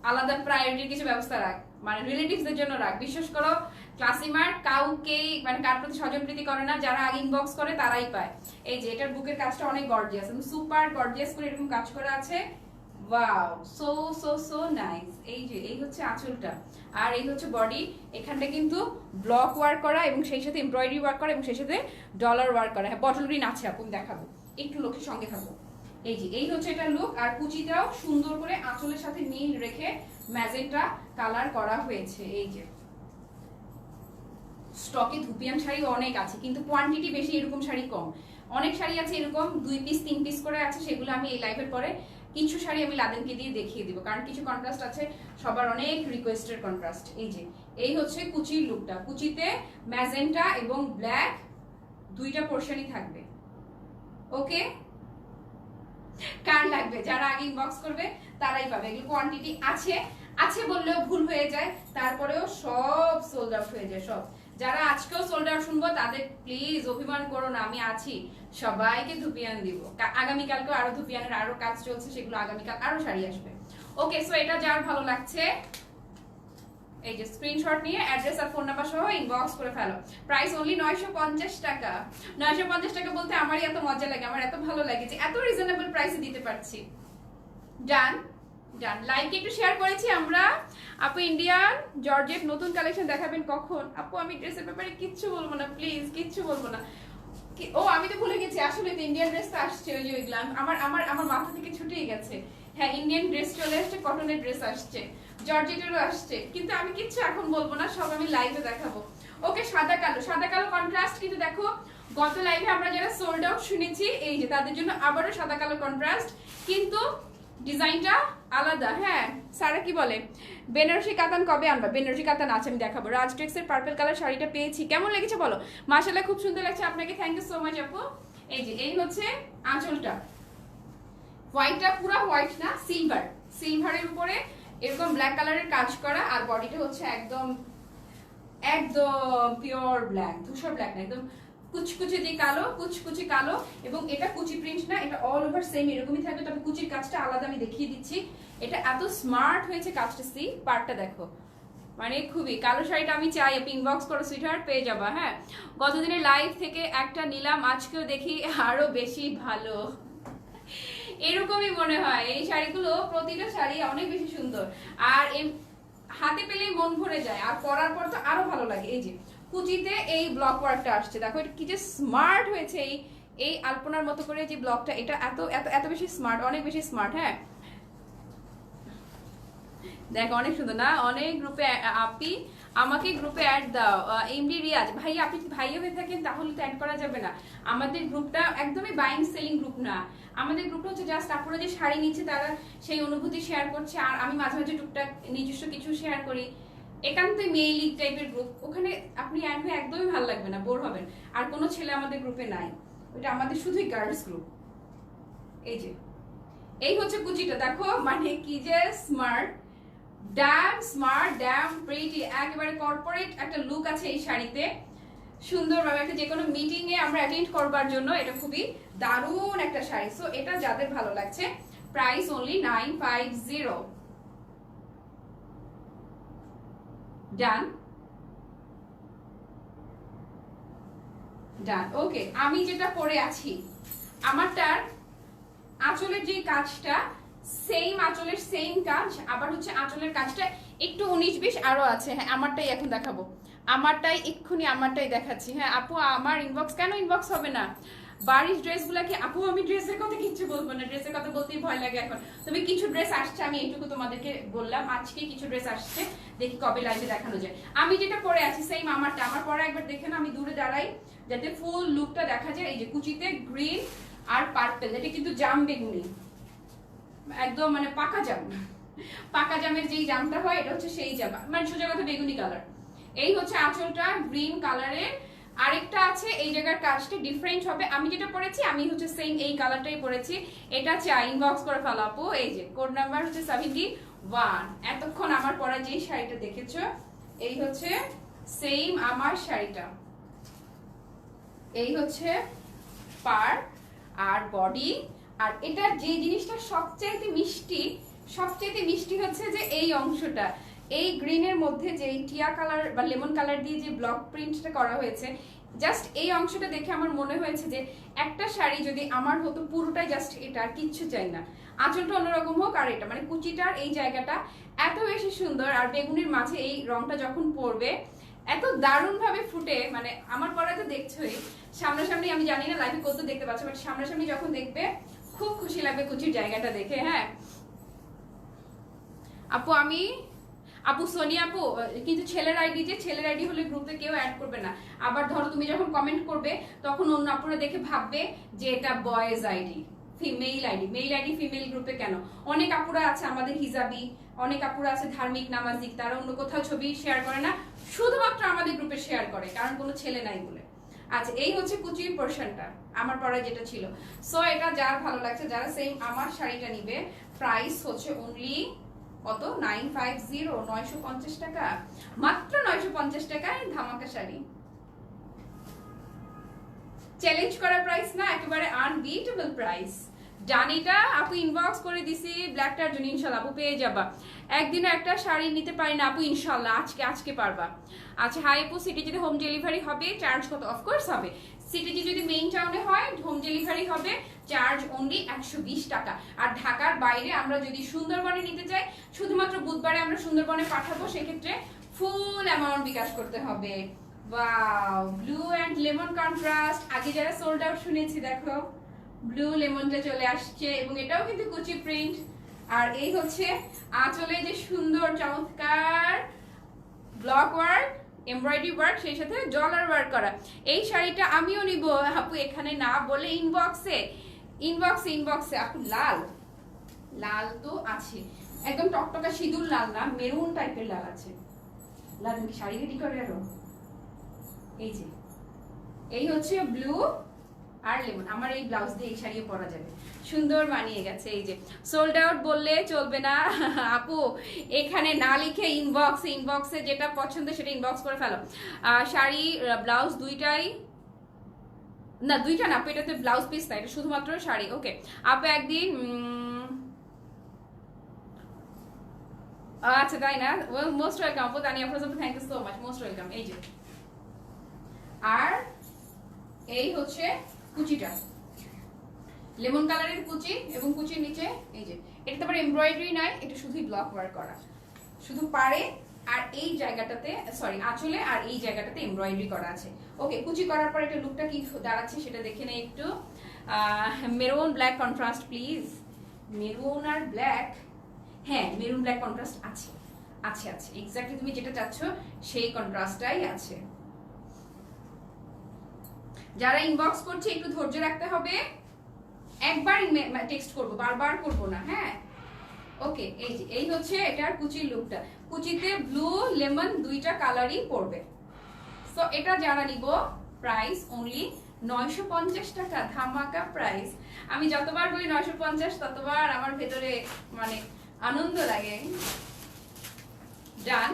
আলাদা প্রায়োরিটির কিছু ব্যবস্থা রাখ, মানে রিলেটিভসদের জন্য রাখ। বিশ্বাস করো ক্লাসিমার কাউকেই মানে কার প্রতি স্বজন প্রীতি করে না, যারা আগে ইনবক্স করে তারাই পায়। এই যে এটার বুকের কাজটা অনেক গর্জিয়াস, সুপার গর্জিয়াস করে এরকম কাজ করা আছে। Wow, so so so nice. এই যে এই হচ্ছে আঁচলটা, আর এই হচ্ছে বডি। এখানটা কিন্তু ব্লক ওয়ার্ক করা এবং সেই সাথে এমব্রয়ডারি ওয়ার্ক করা এবং সেই সাথে ডলার ওয়ার্ক করা। হ্যাঁ, বটল গ্রিন আছে আপু, দেখাবো একটু লোকের সঙ্গে থাকবো। এই যে এই হচ্ছে এটা লুক, আর কুচিটাও সুন্দর করে আঁচলের সাথে মিল রেখে ম্যাজেন্টা কালার করা হয়েছে। এই যে স্টকে ধুপিয়ান শাড়ি অনেক আছে, কিন্তু কোয়ান্টিটি বেশি, এরকম শাড়ি কম। অনেক শাড়ি আছে এরকম 2 পিস 3 পিস করে আছে, সেগুলো আমি এই লাইভের পরে কিছু শাড়ি আমি লাদেনকে দিয়ে দেখিয়ে দিব, কারণ কিছু কন্ট্রাস্ট আছে, সবার অনেক রিকোয়েস্টের কন্ট্রাস্ট। এই যে এই হচ্ছে কুচির লুকটা, কুচিতে ম্যাজেন্টা এবং ব্ল্যাক দুইটা পোর্শনই থাকবে। ওকে, কার লাগবে, যারা আগে ইনবক্স করবে তারাই পাবে। এগুলো কোয়ান্টিটি আছে, আছে বললেও ভুল হয়ে যায়, তারপরেও সব সোল্ড আউট হয়ে যায় সব। যারা আজকেও সোল্ড আউট শুনবো তাদের প্লিজ অভিমান করো না, আমি আছি, সবাইকে ধুপিয়ান দিব। আগামীকালকেও আরো ধুপিয়ানের আরো কাজ চলছে, সেগুলো আগামীকাল আরো শাড়ি আসবে। ওকে, সো এটা যার ভালো লাগছে এই যে স্ক্রিনশট নিয়ে অ্যাড্রেস আর ফোন নাম্বার সহ ইনবক্স করে ফেলো। প্রাইস অনলি 950 টাকা। 950 টাকা বলতে আমারই এত মজা লাগে, আমার এত ভালো লাগে যে এত রিজনেবল প্রাইসে দিতে পারছি। ডান ডান, লাইক একটু শেয়ার করেছি আমরা। আপু ইন্ডিয়ান জর্জেট নতুন কালেকশন দেখাবেন কখন? আপু আমি ড্রেসের ব্যাপারে কিচ্ছু বলবো না, প্লিজ কিচ্ছু বলবো না। ও আমি তো ভুলে গেছি, আসলে তো ইন্ডিয়ান ড্রেস তো আসছে, ওই যে ওইগুলো আমার আমার আমার মাথা থেকে ছুটেই গেছে। হ্যাঁ, ইন্ডিয়ান ড্রেস চলে আসছে, কটনের ড্রেস আসছে, জর্জেটেরও আসছে, কিন্তু আমি কিচ্ছু এখন বলবো না, সব আমি লাইভে দেখাবো। ওকে, সাদা কালো, সাদা কালো কন্ট্রাস্ট। কিন্তু দেখো গত লাইভে আমরা যারা সোল্ড আউট শুনেছি, এই যে তাদের জন্য আবারও সাদা কালো কন্ট্রাস্ট, কিন্তু ডিজাইনটা আলাদা। হ্যাঁ, সারা কি বলে বেনারসি কাতান কবে আনবা? বেনারসি কাতান আছে, আমি দেখাবো। রাজটেক্সের পার্পল কালার শাড়িটা পেয়েছি, কেমন লেগেছে বলো? মাশাআল্লাহ, খুব সুন্দর লাগছে, আপনাকে থ্যাংক ইউ সো মাচ আপু। এই যে এই হচ্ছে আঁচলটা, হোয়াইটটা পুরো হোয়াইট না, সিলভার, সিলভারের উপরে এরকম ব্ল্যাক কালারের কাজ করা, আর বডিটা হচ্ছে একদম একদম পিওর ব্ল্যাক, ধূসর ব্ল্যাক না, একদম কুচকুচি দিয়ে কালো, কুচকুচি কালো। এবং এটা কুচি প্রিন্ট না, এটা অল ওভার সেম এরকমই থাকবে, তবে কুচির কাজটা আলাদা, আমি দেখিয়ে দিচ্ছি। এটা এত স্মার্ট হয়েছে কাজটা, সি পার্টটা দেখো, মানে খুবই। কালো শাড়িটা আমি চাই, আপনি ইনবক্স করো সুইটহার্ট, পেয়ে যাবা। হ্যাঁ, গতদিনের লাইভ থেকে একটা নিলাম, আজকেও দেখি আরো বেশি ভালো, এরকমই মনে হয়। এই শাড়িগুলো প্রতিটা শাড়ি অনেক বেশি সুন্দর, আর হাতে পেলেই মন ভরে যায়, আর পরার পর তো আরো ভালো লাগে। এই যে কুচিতে এই ব্লক ওয়ার্কটা আসছে, দেখো এটা কি যে স্মার্ট হয়েছে, এই আলপনার মতো করে যে ব্লকটা, এটা এত এত এত বেশি স্মার্ট, অনেক বেশি স্মার্ট। হ্যাঁ, দেখো অনেক সুন্দর না? অনেক গ্রুপে আপি আমাকে গ্রুপে অ্যাড দাও। এমডি রিয়াজ ভাই, আপনি ভাইয়া হয়ে থাকেন তাহলে তো অ্যাড করা যাবে না। আমাদের গ্রুপটা একদমই বাইং সেলিং গ্রুপ না, আমাদের গ্রুপটা হচ্ছে জাস্ট আপুরা যে শাড়ি নিচ্ছে তারা সেই অনুভূতি শেয়ার করছে, আর আমি মাঝে মাঝে টুকটাক নিজস্ব কিছু শেয়ার করি। একান্তই মেইলি টাইপের গ্রুপ, ওখানে আপনি অ্যাড হয়ে একদমই ভালো লাগবে না, বোর হবেন। আর কোনো ছেলে আমাদের গ্রুপে নাই, ওটা আমাদের শুধুই গার্লস গ্রুপ। এই যে এই হচ্ছে কুচিটা, দেখো মানে কি যে smart, damn smart, damn pretty, একেবারে কর্পোরেট একটা লুক আছে এই শাড়িতে। সুন্দরভাবে একটা যে কোনো মিটিং এ আমরা অ্যাটেন্ড করবার জন্য এটা খুবই দারুণ একটা শাড়ি। সো এটা যাদের ভালো লাগছে, প্রাইস অনলি 950। ডান ডান। ওকে, আমি যেটা পরে আছি আমারটার আঁচলের যে কাজটা সেম, আঁচলের সেম কাজ, আবার হচ্ছে আঁচলের কাজটা একটু 19-20 আরো আছে। হ্যাঁ, আমারটাই এখন দেখাবো, আমারটাই এক্ষুনি আমারটাই দেখাচ্ছি। হ্যাঁ আপু, আমার ইনবক্স কেন ইনবক্স হবে না? বাড়ির ড্রেসগুলো কি আপু, আমি ড্রেসের কথা কিচ্ছু বলবো না, ড্রেসের কথা বলতেই ভয় লাগে এখন। তবে কিছু ড্রেস আসছে, আমি এইটুকু তোমাদেরকে বললাম, আজকে কিছু ড্রেস আসছে, দেখি কবে লাইভে দেখানো যায়। আমি যেটা পরে আছি সেম আমারটা, আমার পরে একবার দেখে না, আমি দূরে দাঁড়াই যাতে ফুল লুকটা দেখা যায়। এই যে কুচিতে গ্রিন আর পার্পল, এটা কিন্তু জাম বেগুনি, একদম মানে পাকা জাম, পাকা জামের যেই জামটা হয় এটা হচ্ছে সেই জাম, মানে সোজা কথা বেগুনি কালার। এই হচ্ছে আঁচলটা গ্রিন কালারের। আরেকটা আছে, এই জায়গার কাজটা ডিফারেন্ট হবে। আমি যেটা পরেছি আমি হচ্ছে সেম এই কালারটাই পরেছি। এটা চাই ইনবক্স করে ফেলাবো। এই যে কোড নাম্বার হচ্ছে 71। এতক্ষণ আমার পরা যেই শাড়িটা দেখেছো এই হচ্ছে সেম আমার শাড়িটা। এই হচ্ছে পার আর বডি। আর এটা যে জিনিসটা সবচাইতে মিষ্টি, সবচাইতে মিষ্টি হচ্ছে যে এই অংশটা, এই গ্রিনের মধ্যে যে টিয়া কালার বা লেমন কালার দিয়ে যে ব্লক প্রিন্টটা করা হয়েছে, জাস্ট এই অংশটা দেখে আমার মনে হয়েছে যে একটা শাড়ি যদি আমার হতো পুরোটাই জাস্ট এটা, আর কিচ্ছু চাই না, আঁচলটা অন্যরকম হোক। আর এটা মানে কুচিটার এই জায়গাটা এত বেশি সুন্দর, আর বেগুনির মাঝে এই রংটা যখন পড়বে এত দারুণ ভাবে ফুটে, মানে আমার পরা তো দেখছোই, সামনাসামনি আমি জানি না লাইভে কত দেখতে পাচ্ছ, বাট সামনাসামনি যখন দেখবে খুব খুশি লাগবে কুচির জায়গাটা দেখে। হ্যাঁ আপু, আমি আপু সোনিয়া আপু, কিন্তু ছেলের আইডি, যে ছেলের আইডি হলে গ্রুপে কেউ অ্যাড করবে না। আবার ধরো তুমি যখন কমেন্ট করবে তখন অন্য আপুরা দেখে ভাববে যে এটা boys ID, female ID. Male ID female গ্রুপে কেন? অনেক আপুরা আছে আমাদের হিজাবি, অনেক আপুরা আছে ধার্মিক নামাজিক, তারা অন্য কোথাও ছবি শেয়ার করে না, শুধুমাত্র আমাদের গ্রুপে শেয়ার করে, কারণ কোনো ছেলে নাই বলে। আচ্ছা, এই হচ্ছে কুচির পোরশনটা আমার পরে যেটা ছিল। সো এটা যার ভালো লাগছে, যারা সেম আমার শাড়িটা নিবে, প্রাইস হচ্ছে অনলি কত, 950, 950 টাকা, মাত্র 950 টাকায় ধামাকা শাড়ি। চ্যালেঞ্জ করা প্রাইস না, একেবারে আনবিটেবল প্রাইস। জানিটা আপু ইনবক্স করে দিছি ব্ল্যাকটার জন্য, ইনশাল্লাহ আপু পেয়ে যাবা। একদিনও একটা শাড়ি নিতে পারি না আপু, ইনশাল্লাহ আজকে পারবা। আচ্ছা হাই আপু, সিটিতে হোম ডেলিভারি হবে, চার্জ কত? অফকোর্স হবে। সিটিতে যদি মেইন টাউনে হয় হোম ডেলিভারি হবে, চার্জ অনলি 120 টাকা। আর ঢাকার বাইরে আমরা যদি সুন্দরবনে নিতে চাই, শুধুমাত্র বুধবারে আমরা সুন্দরবনে পাঠাবো, সেক্ষেত্রে ফুল অ্যামাউন্ট বিকাশ করতে হবে। Wow, blue and lemon contrast, আগে যারা সোল্ড আউট শুনেছি দেখো ব্লু লেমনটা চলে আসছে, এবং এটাও কিন্তু কুচি প্রিন্ট। আর এই হচ্ছে আঁচলে যে সুন্দর চমৎকার ব্লক ওয়ার্ক, এমব্রয়ডারি ওয়ার্ক, সেই সাথে ডলার ওয়ার্ক করা। এই শাড়িটা আমিও নিব আপু, এখানে না বলে ইনবক্সে আপু। লাল লাল তো আছে, একদম টকটকা সিঁদুর লাল না, মেরুন টাইপের লাল আছে। লাল কি শাড়ি রেডি করে আরো? এই যে এই হচ্ছে ব্লু আর লেমন। আমার এই ব্লাউজ দিয়ে এই শাড়িও পরা যাবে, সুন্দর মানিয়ে গেছে। এই যে সোল্ড আউট বললে চলবে না আপু, এখানে না লিখে ইনবক্সে যেটা পছন্দ সেটা ইনবক্স করে ফেলো। শাড়ি ব্লাউজ দুইটাই না, দুইটা না আপু, এটাতে ব্লাউজ পিস না, এটা শুধুমাত্র শাড়ি। ওকে আপু একদিন, আচ্ছা তাই না, মোস্ট ওয়েলকাম আপু, Tania Farzan, thank you so much, most welcome. এই যে আর এই হচ্ছে কুচিটা, লেমন কালারের কুচি, এবং কুচির নিচে এই যে এটা তো আবার এমব্রয়ডারি নাই, এটা শুধুই ব্লক ওয়ার্ক করা, শুধু পাড়ে আর এই জায়গাটাতে, সরি আঁচলে আর এই জায়গাটাতে এমব্রয়ডারি করা আছে। ওকে, কুচি করার পর এটা লুকটা কি দাঁড়াচ্ছে সেটা দেখে নেই একটু। Maroon black contrast please, maroon আর ব্ল্যাক, হ্যাঁ মেরুন ব্ল্যাক কন্ট্রাস্ট আছে আছে আছে, এক্স্যাক্টলি তুমি যেটা চাচ্ছ সেই কন্ট্রাস্টটাই আছে। যারা ইনবক্স করছে একটু ধৈর্য রাখতে হবে, একবার টেক্সট করব, বারবার করব না। হ্যাঁ ওকে, এই যে এই হচ্ছে এটার কুচির লুকটা, কুচিতে ব্লু লেমন দুইটা কালারই পড়বে। সো এটা যারা নিব, প্রাইস অনলি 950 টাকা, ধামাকা প্রাইস। আমি যতবার বলি 950 ততবার আমার ভেতরে মানে আনন্দ লাগে। ডান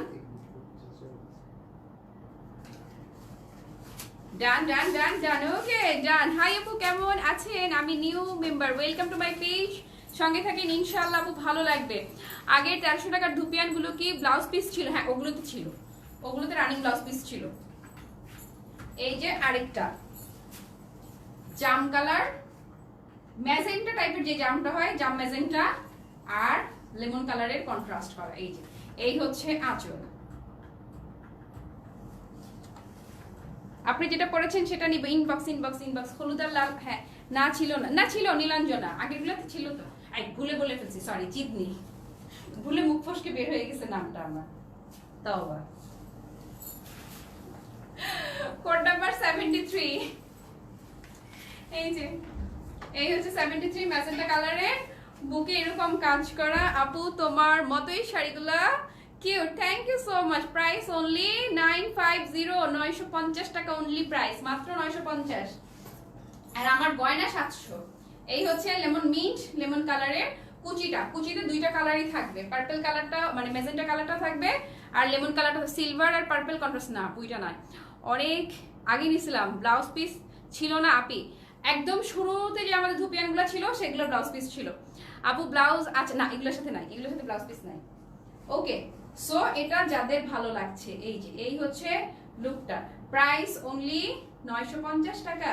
ডান ডান ডান ডান, ওকে ডান। হাই আপু কেমন আছেন? আমি new member, welcome to my page, সঙ্গে থাকেন ইনশাআল্লাহ আপু, ভালো লাগবে। আগের 1300 টাকার ধুপিয়ান গুলো কি ব্লাউজ পিস ছিল? হ্যাঁ ওগুলোতে ছিল, ওগুলোতে রানিং ব্লাউজ পিস ছিল। এই যে আরেকটা জাম কালার, ম্যাজেন্টা টাইপের যে জামটা হয়, জাম ম্যাজেন্টা আর লেমন কালারের কন্ট্রাস্ট করা। এই যে এই হচ্ছে আঁচল। আপনি যেটা পড়েছেন সেটা নিব। Inbox inbox inbox. হলুদ আর লাল, হ্যাঁ না ছিল না, না ছিল নীলাঞ্জনা, আগেরগুলোতে ছিল তো। আই ভুলে বলে ফেলছি, সরি চিদনি, ভুলে মুখ ফসকে বের হয়ে গেছে নামটা আমার। তাও আবার কোড নাম্বার 73। এই যে এই হচ্ছে 73 ম্যাজেন্টা কালারের, বুকে এরকম কাজ করা। আপু তোমার মতোই শাড়িগুলা cute, thank you so much. Price only 950, 950 টাকা অনলি প্রাইস, মাত্র 950। আর আমার গয়না 700। এই হচ্ছে লেমন মিন্ট, লেমন কালারের কুচিতে দুইটা কালারই থাকবে, পার্পল কালারটা মানে ম্যাজেন্টা কালারটা থাকবে, আর লেমন কালারটা সিলভার আর পার্পল কন্ট্রাস্ট। না বুইটা নয়, অনেক আগে নিছিলাম, ব্লাউজ পিস ছিল না আপি। একদম শুরুতে যে আমাদের ধুপিয়ানগুলো ছিল সেগুলো ব্লাউজ পিস ছিল আপু। ব্লাউজ আছে না, এগুলোর সাথে নাই, এগুলোর সাথে ব্লাউজ পিস নাই। ওকে, সো এটা যাদের ভালো লাগছে, এই যে এই হচ্ছে লুকটা। প্রাইস অনলি 950 টাকা।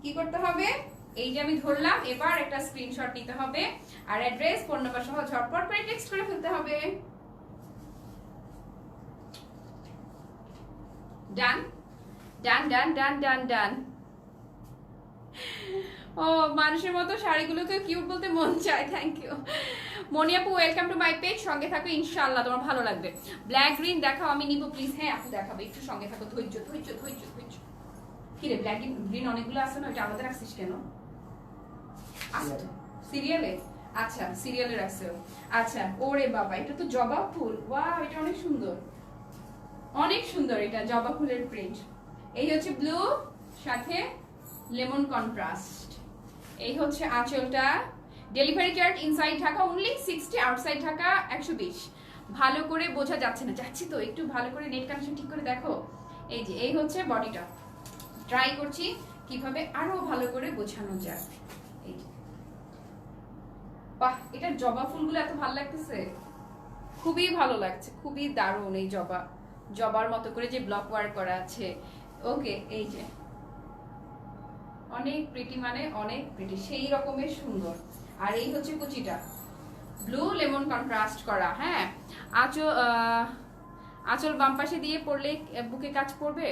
কি করতে হবে, এই যে আমি ধরলাম, এবার একটা স্ক্রিনশট নিতে হবে আর অ্যাড্রেস ফোন নাম্বার সহ ঝটপট করে টেক্সট করে ফেলতে হবে। ডান ডান ডান ডান ডান ডান। ও মানুষের মতো শাড়িগুলোকে কিউট বলতে মন চায়, থ্যাংক ইউ মনি আপু। ওয়েলকাম টু মাই পেজ, সঙ্গে থাকো ইনশাআল্লাহ তোমার ভালো লাগবে। ব্ল্যাক গ্রিন দেখাও, আমি নিব প্লিজ। হ্যাঁ আপু দেখাবো, একটু সঙ্গে থাকো, ধৈর্য ধৈর্য ধৈর্য ধৈর্য। কি রে ব্ল্যাক গ্রিন অনেকগুলো আছে না, ওটা আলাদা রাখছিস কেন? সিরিয়ালে, আচ্ছা সিরিয়ালে রাখছে। আচ্ছা ওরে বাবা, এটা তো জবা ফুল, ওয়াও এটা অনেক সুন্দর, অনেক সুন্দর, এটা জবা ফুলের প্রিন্ট। এই হচ্ছে ব্লু সাথে লেমন কন্ট্রাস্ট। এই হচ্ছে আঁচলটা। Delivery charge inside Dhaka only 60, outside Dhaka 120। ভালো করে বোঝা যাচ্ছে না, যাচ্ছি তো, একটু ভালো করে নেট কানেকশন ঠিক করে দেখো। এই যে এই হচ্ছে বডিটা, ট্রাই করছি কিভাবে আরো ভালো করে বোঝানো যায়। এই যে বাহ, এটা জবা ফুলগুলো এত ভালো লাগতেছে, খুবই ভালো লাগছে, খুবই দারুণ। এই জবার মতো করে যে ব্লক ওয়ার্ক করা আছে। ওকে, এই যে অনেক প্রিটি, মানে অনেক প্রিটি, সেই রকমের সুন্দর। আর এই হচ্ছে কুচিটা, ব্লু লেমন কন্ট্রাস্ট করা। হ্যাঁ আঁচল বাম পাশে দিয়ে পড়লে বুকে কাজ পড়বে,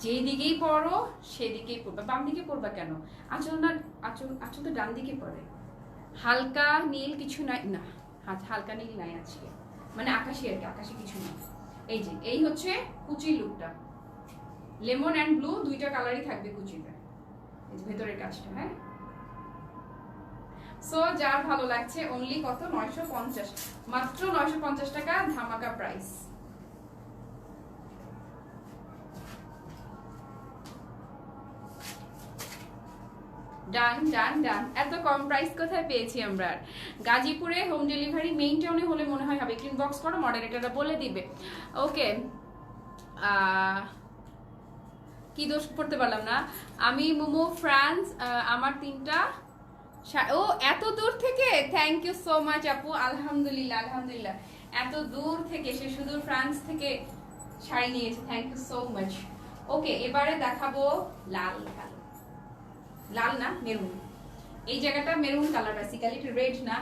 যেই দিকেই পড়ো সেদিকেই পড়বে। বাম দিকে পড়বা কেন? আঁচল না, আঁচল তো ডান দিকে পড়ে। হালকা নীল কিছু নাই না, হালকা নীল নাই আজকে, মানে আকাশি আর কি, আকাশি কিছু না। এই যে এই হচ্ছে কুচির লুকটা, লেমন অ্যান্ড ব্লু দুইটা কালারই থাকবে কুচিতে, ভেতরের কাজটা। হ্যাঁ, সো যার ভালো লাগছে অনলি কত, 950, মাত্র 950 টাকা, ধামাকা প্রাইস। ডান ডান ডান। এত কম প্রাইস কোথায় পেয়েছি আমরা? গাজীপুরে হোম ডেলিভারি, মেইন টাউনে হলে মনে হয় হবে। ইনবক্স করো, মডারেটররা বলে দিবে। ওকে, কি দোষ পড়তে পারলাম না আমি। মোমো ফ্রান্স, আমার 3টা। ও এত দূর থেকে, থ্যাংক ইউ সো মাচ আপু। আলহামদুলিল্লাহ আলহামদুলিল্লাহ, এত দূর থেকে, সে সুদূর ফ্রান্স থেকে শাড়ি নিয়েছে, থ্যাংক ইউ সো মাচ। ওকে, এবারে দেখাবো লাল কালার, লাল না মেরুন। এই জায়গাটা মেরুন কালার, বেসিক্যালি এটা রেড না।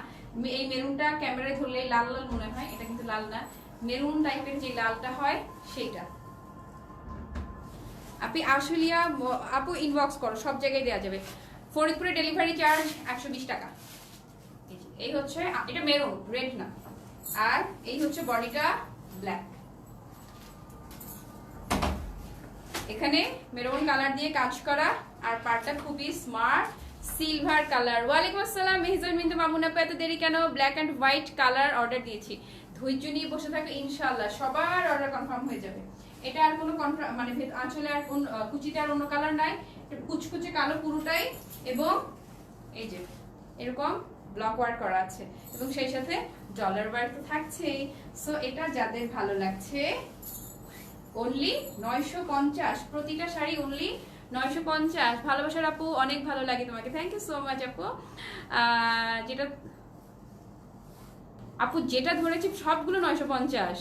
এই মেরুনটা ক্যামেরায় ধরলে লাল লাল মনে হয়, এটা কিন্তু লাল না, মেরুন টাইপের যে লালটা হয় সেইটা। আপনি আশুলিয়া আপু ইনবক্স করো, সব জায়গায় দেওয়া যাবে। ফরিদপুরে ডেলিভারি চার্জ 120 টাকা। এই হচ্ছে, এটা মেরুন, রেড না। আর এই হচ্ছে বডিটা ব্ল্যাক, এখানে মেরুন কালার দিয়ে কাজ করা, আর পাড়টা খুবই স্মার্ট সিলভার কালার। ওয়ালাইকুম আসসালাম মেহজান বিনতে মামুন আপু, এত দেরি কেন? Black and white colour order দিয়েছি, ধৈর্য নিয়ে বসে থাকলে ইনশাআল্লাহ সবার অর্ডার কনফার্ম হয়ে যাবে। এটা আর কোনো মানে আঁচলে আর কোন কুচিতে আর অন্য কালার নাই, এটা কুচকুচে কালো পুরোটাই, এবং এই যে এরকম ব্লক ওয়ার্ক করা আছে, এবং সেই সাথে ডলার ওয়ার্ক তো থাকছেই। সো এটা যাদের ভালো লাগছে অনলি 950, প্রতিটা শাড়ি অনলি 950। ভালোবাসার আপু, অনেক ভালো লাগে তোমাকে, থ্যাংক ইউ সো মাচ আপু। যেটা আপু যেটা ধরেছি সবগুলো 950।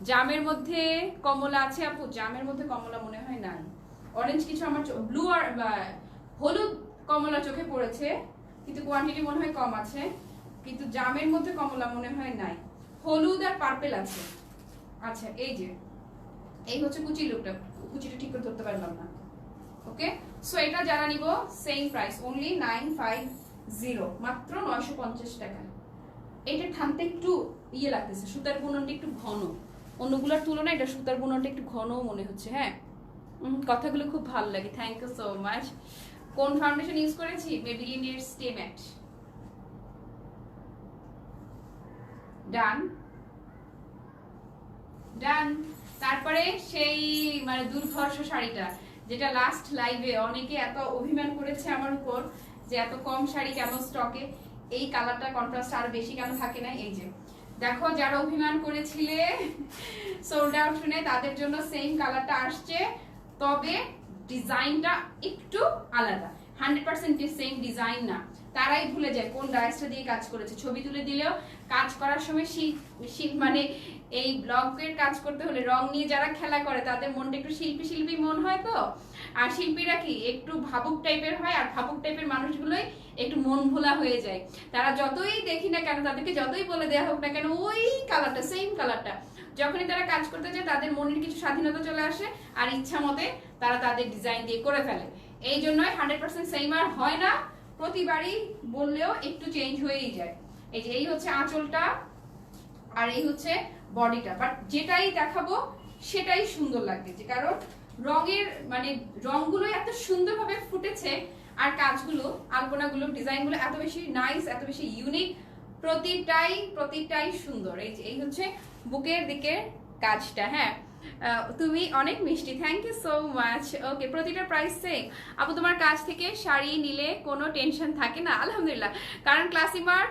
জামের মধ্যে কমলা আছে আপু, জামের মধ্যে কমলা মনে হয় নাই। অরেঞ্জ কিছু আমার ব্লু আর হলুদ কমলা চোখে পড়েছে, কিন্তু কোয়ান্টিটি মনে হয় কম আছে, কিন্তু জামের মধ্যে কমলা মনে হয় নাই, হলুদ আর পার্পেল আছে। আচ্ছা এই যে এই হচ্ছে কুচি লুকটা, কুচিটা ঠিক করে ধরতে পারলাম না। ওকে, সো এটা যারা নিব সেম প্রাইস অনলি 950, মাত্র 950 টাকা। এটা টানতে একটু ইয়ে লাগতেছে, সুতার বুননটা একটু ঘন, অন্যগুলোর তুলনায় এটা সুতার বুননটা একটু ঘন মনে হচ্ছে। হ্যাঁ, কথাগুলো খুব ভালো লাগে, থ্যাংক ইউ সো মাচ। কোন ফাউন্ডেশন ইউজ করেছি? মেবিলিনের স্টে ম্যাট। ডান ডান। তারপরে সেই মানে দুর্ধর্ষ শাড়িটা, যেটা লাস্ট লাইভে অনেকে এত অভিমান করেছে আমার উপর যে এত কম শাড়ি কেন স্টকে, এই কালারটা কন্ট্রাস্ট আর বেশি কেন থাকে না। এই যে দেখো, যারা অভিমান করেছিলে সোল্ড আউট শুনে, তাদের জন্য সেম কালারটা আসছে, তবে ডিজাইনটা একটু আলাদা। 100% সেম ডিজাইন না, তারাই ভুলে যায় কোন ডাইসটা দিয়ে কাজ করেছে। ছবি তুলে দিলেও কাজ করার সময় মানে এই ব্লগের কাজ করতে হলে রং নিয়ে যারা খেলা করে তাদের মনটা একটু শিল্পী শিল্পী মন হয় তো। আর শিল্পীরা কি একটু ভাবুক টাইপের হয়, আর ভাবুক টাইপের মানুষগুলোই একটু মন ভোলা হয়ে যায়। তারা যতই দেখি না কেন, তাদেরকে যতই বলে দেওয়া হোক না কেন ওই কালারটা, সেম কালারটা, যখনই তারা কাজ করতে যায় তাদের মনের কিছু স্বাধীনতা চলে আসে আর ইচ্ছা মতে তারা তাদের ডিজাইন দিয়ে করে ফেলে। এই জন্যই 100% সেম আর হয় না, প্রতিবারই বললেও একটু চেঞ্জ হয়েই যায়। এই যে এই হচ্ছে আঁচলটা আর এই হচ্ছে বডিটা, বাট যেটাই দেখাবো সেটাই সুন্দর লাগছে, কারণ রঙের মানে রংগুলো এত সুন্দরভাবে ফুটেছে, আর কাজগুলো, আলপনাগুলো, ডিজাইনগুলো এত বেশি নাইস, এত বেশি ইউনিক, প্রতিটাই সুন্দর। এই যে এই হচ্ছে বুকের দিকের কাজটা। হ্যাঁ, তুমি অনেক মিষ্টি, থ্যাংক ইউ সো মাচ। ওকে, প্রতিটা প্রাইস সেম। আপু তোমার কাছ থেকে শাড়ি নিলে কোনো টেনশন থাকে না? আলহামদুলিল্লাহ, কারণ ক্লাসিমেট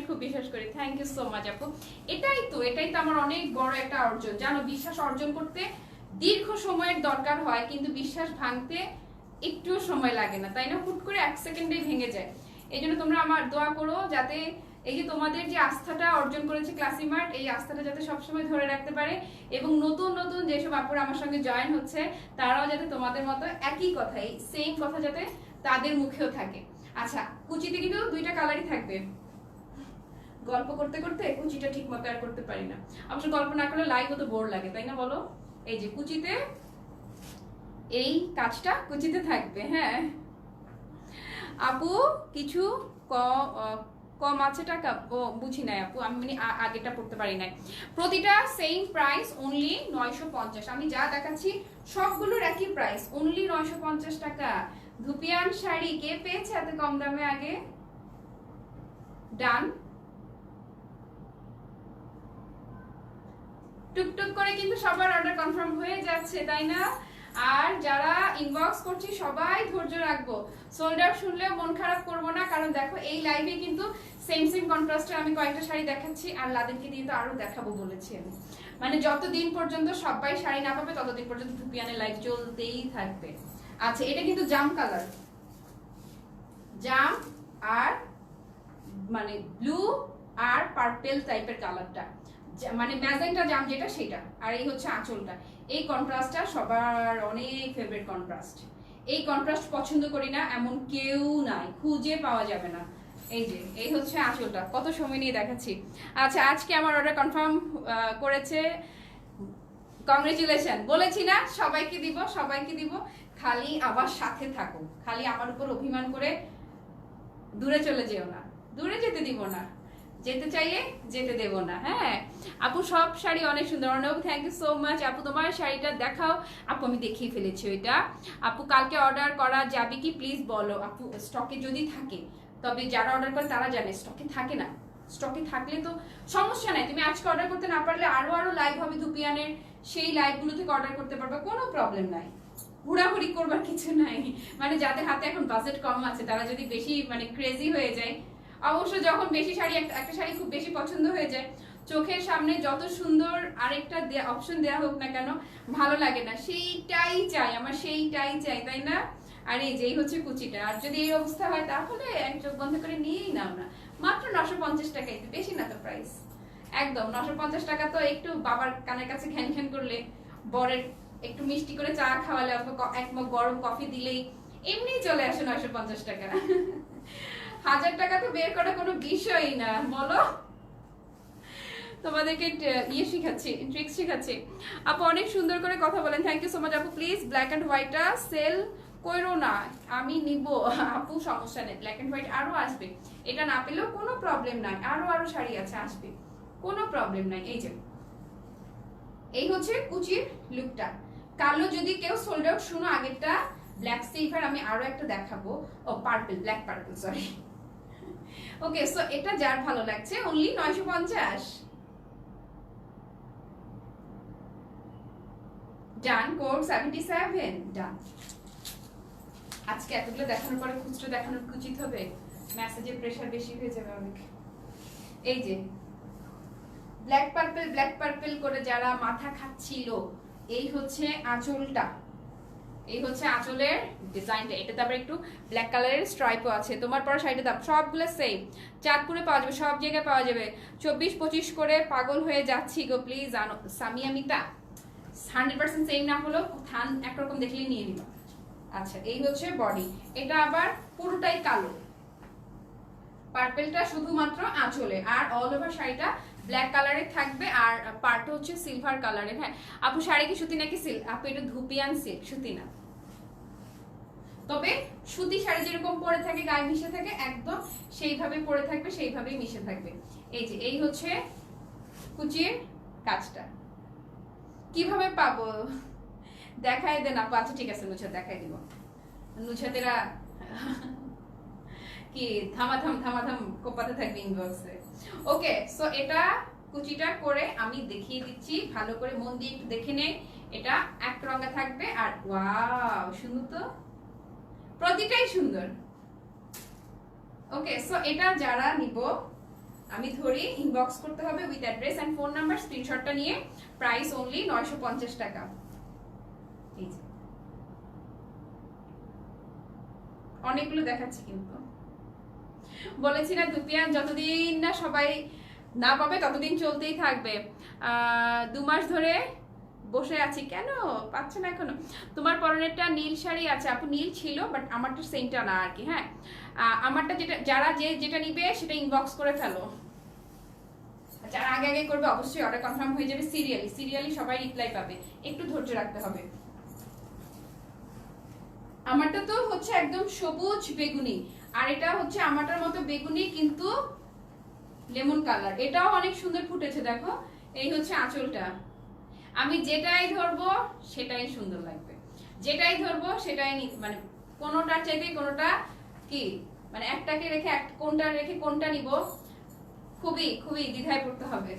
খুব বিশ্বাস করি। থ্যাংক ইউ সো মাচ আপু। এটাই তো আমার অনেক বড় একটা অর্জন, জানো। বিশ্বাস অর্জন করতে দীর্ঘ সময়ের দরকার হয়, কিন্তু বিশ্বাস ভাঙতে একটু সময় লাগে না, তাই না? হুট করে 1 সেকেন্ডেই ভেঙে যায়। এই জন্য তোমরা আমার দোয়া করো যাতে এই যে তোমাদের যে আস্থাটা অর্জন করেছে ক্লাসিমার্ট, এই আস্থাটা যাতে সবসময় ধরে রাখতে পারে, এবং নতুন নতুন যেসব আপুরা আমার সঙ্গে জয়েন হচ্ছে তারাও যাতে তোমাদের মতো একই কথা, এই সেম কথা যাতে তাদের মুখেও থাকে। আচ্ছা, কুচিতে কিন্তু 2টা কালারই থাকবে। গল্প করতে করতে কুচিটা ঠিক মতো আর করতে পারি না, অবশ্য গল্প না করলে লাইভও তো বোর লাগে, তাই না বলো? এই যে কুচিতে, এই কাজটা কুচিতে থাকবে। হ্যাঁ আপু, কিছু কম আছে টাকা? ও বুঝি নাই আপু, আমি মানে আগেটা পড়তে পারি নাই। প্রতিটা সেম প্রাইস অনলি 950। আমি যা দেখাচ্ছি সবগুলোর একই প্রাইস, অনলি 950 টাকা। ধুপিয়ান শাড়ি কে পেয়েছে এত কম দামে আগে? ডান। টুকটুক করে কিন্তু সবার অর্ডার কনফার্ম হয়ে যাচ্ছে, তাই না? আর যারা ইনবক্স করছি সবাই ধৈর্য রাখবো, সোল্ড আউট শুনলেও মন খারাপ করবো না, কারণ দেখো এই লাইভে কিন্তু সেম কন্ট্রাস্টে আমি কয়েকটা শাড়ি দেখাচ্ছি, আর লাদেরকে দিয়ে তো আরো দেখাবো বলেছি আমি। মানে যতদিন পর্যন্ত সবাই শাড়ি না পাবে ততদিন পর্যন্ত ধুপিয়ানের লাইভ চলতেই থাকবে। আচ্ছা, এটা কিন্তু জাম কালার, জাম আর মানে ব্লু আর পার্পেল টাইপের কালারটা, মানে ম্যাজেন্টা জাম যেটা সেটা। আর এই হচ্ছে আঁচলটা, এই কন্ট্রাস্টটা সবার অনেক ফেভারিট কন্ট্রাস্ট। এই কন্ট্রাস্ট পছন্দ করি না এমন কেউ নাই, খুঁজে পাওয়া যাবে না। এই যে এই হচ্ছে আঁচলটা, কত সময় নিয়ে দেখাচ্ছি। আচ্ছা, আজকে আমার অর্ডার কনফার্ম করেছে, কংগ্রেচুলেশন। বলেছি না সবাইকে দিব, খালি আবার সাথে থাকো, খালি আমার উপর অভিমান করে দূরে চলে যেও না, দূরে যেতে দিব না, যেতে চাইলে যেতে দেব না। হ্যাঁ আপু, সব শাড়ি অনেক সুন্দর। Arnab, thank you so much আপু, তোমার শাড়িটা দেখাও। আপু আমি দেখিয়ে ফেলেছি ওইটা। আপু কালকে অর্ডার করা যাবে কি প্লিজ বলো? আপু স্টকে যদি থাকে, তবে যারা অর্ডার করে তারা জানে, স্টকে থাকে না। স্টকে থাকলে তো সমস্যা নাই, তুমি আজকে অর্ডার করতে না পারলে আরো লাইভ হবে ধুপিয়ানের, সেই লাইভগুলো থেকে অর্ডার করতে পারবে, কোনো প্রবলেম নাই। হুড়াহুড়ি করবার কিছু নাই। মানে যাদের হাতে এখন বাজেট কম আছে তারা যদি বেশি মানে ক্রেজি হয়ে যায়, অবশ্য যখন বেশি শাড়ি একটা শাড়ি খুব বেশি পছন্দ হয়ে যায়, চোখের সামনে যত সুন্দর আরেকটা অপশন দেয়া হোক না কেন ভালো লাগে না, সেইটাই চাই আমার, সেইটাই চাই, তাই না? আর এই যেই হচ্ছে কুচিটা, আর যদি এই অবস্থা হয় তাহলে এক চোখ বন্ধ করে নিয়েই নাও না, মাত্র 950 টাকাই, বেশি না তো প্রাইস, একদম 950 টাকা। তো একটু বাবার কানের কাছে ঘ্যান ঘ্যান করলে, বরের একটু মিষ্টি করে চা খাওয়ালে, এক মগ গরম কফি দিলেই এমনি চলে আসে 950 টাকা। 1000 টাকা তো বের করা কোনো বিষয়ই না, বলো? তোমাদেরকে ইয়ে শিখাচ্ছি, ট্রিক্স শিখাচ্ছি। আপু অনেক সুন্দর করে কথা বলেন, থ্যাংক ইউ সো মাচ আপু। প্লিজ ব্ল্যাক অ্যান্ড হোয়াইটটা সেল কইরো না, আমি নিব আপু, সমস্যা নেই, ব্ল্যাক অ্যান্ড হোয়াইট আরো আসবে, এটা না পেলেও কোনো প্রবলেম নাই, আরো আরো শাড়ি আছে, আসবে, কোনো প্রবলেম নাই। এই যে এই হচ্ছে কুচির লুকটা। কালো যদি কেউ সোল্ড আউট, শুনো আগেরটা ব্ল্যাক সিলভার, আমি আরো একটা দেখাবো, ও পার্পল, ব্ল্যাক পার্পল, সরি। ওকে, সো এটা যার ভালো লাগছে অনলি 950। ডান, কোড 77 ডান। আজকে এতগুলো দেখানোর পরে খুচরো দেখানোর উচিত হবে, মেসেজে প্রেসার বেশি হয়ে যাবে অনেক। এই যে ব্ল্যাক পার্পল করে যারা মাথা খাচ্ছিল, এই হচ্ছে আঁচলটা, এই হচ্ছে আঁচলের ডিজাইনটা। এটাতে আবার একটু ব্ল্যাক কালারের স্ট্রাইপও আছে। তোমার পরা শাড়িটার দাম সবগুলো সেম, চাঁদপুরে পাওয়া যাবে, সব জায়গায় পাওয়া যাবে, 24-25 করে। পাগল হয়ে যাচ্ছি গো, প্লিজ আনো। সামিয়া মিতা 100% সেম না হলেও থান একরকম দেখলেই নিয়ে নিবা। আচ্ছা, এই হচ্ছে বডি, এটা আবার পুরোটাই কালো, পার্পলটা শুধুমাত্র আঁচলে, আর অল ওভার শাড়িটা ব্ল্যাক কালারের থাকবে, আর পার্টটা হচ্ছে সিলভার কালারের। হ্যাঁ আপু, শাড়ি কি সুতি নাকি সিল্ক? আপু এটা ধুপিয়ান সিল্ক, সুতি না। তবে সুতি শাড়ি যেরকম পরে থাকে, গায়ে মিশে থাকে, একদম সেইভাবে পরে থাকবে, সেইভাবেই মিশে থাকবে। এই যে এই হচ্ছে কুচির কাজটা। কিভাবে পাবো দেখাই দেন আপু। আচ্ছা ঠিক আছে, নুছাত দেখাই দিব। নুছাতেরা কি থামাথাম কোপাতে থাকবে ইনবক্সে। ওকে, সো এটা কুচিটা করে আমি দেখিয়ে দিচ্ছি, ভালো করে মন দিয়ে একটু দেখে নে। এটা এক রঙে থাকবে, আর ওয়াও সুন্দর তো, প্রতিটাই সুন্দর। ওকে, সো এটা যারা নিব আমি ধরি, ইনবক্স করতে হবে with address and phone number, স্ক্রিনশটটা নিয়ে। প্রাইস অনলি 950 টাকা। এই যে অনেকগুলো দেখাচ্ছি, কিন্তু বলেছি না দুপিয়ান যতদিন না সবাই না পাবে ততদিন চলতেই থাকবে। 2 মাস ধরে বসে আছি, কেন পাচ্ছে না এখনো? তোমার পরনেরটা নীল শাড়ি আছে আপু, নীল ছিল বাট আমারটা সেমটা না আর কি। হ্যাঁ, আমারটা যেটা, যারা যেটা নিবে সেটা ইনবক্স করে ফেলো। যারা আগে আগে করবে অবশ্যই অর্ডার কনফার্ম হয়ে যাবে। সিরিয়ালি সবাই রিপ্লাই পাবে, একটু ধৈর্য রাখতে হবে। আমারটা তো হচ্ছে একদম সবুজ বেগুনি, আর এটা হচ্ছে আমারটার মতো বেগুনি কিন্তু লেমন কালার। এটাও অনেক সুন্দর ফুটেছে, দেখো। এই হচ্ছে আঁচলটা। আমি যেটাই ধরবো সেটাই সুন্দর লাগবে, যেটাই ধরবো সেটাই মানে কোনোটার চাইতে কোনোটা কি, মানে একটাকে রেখে কোনটা রেখে কোনটা নিব, খুবই খুবই দ্বিধায় পড়তে হবে।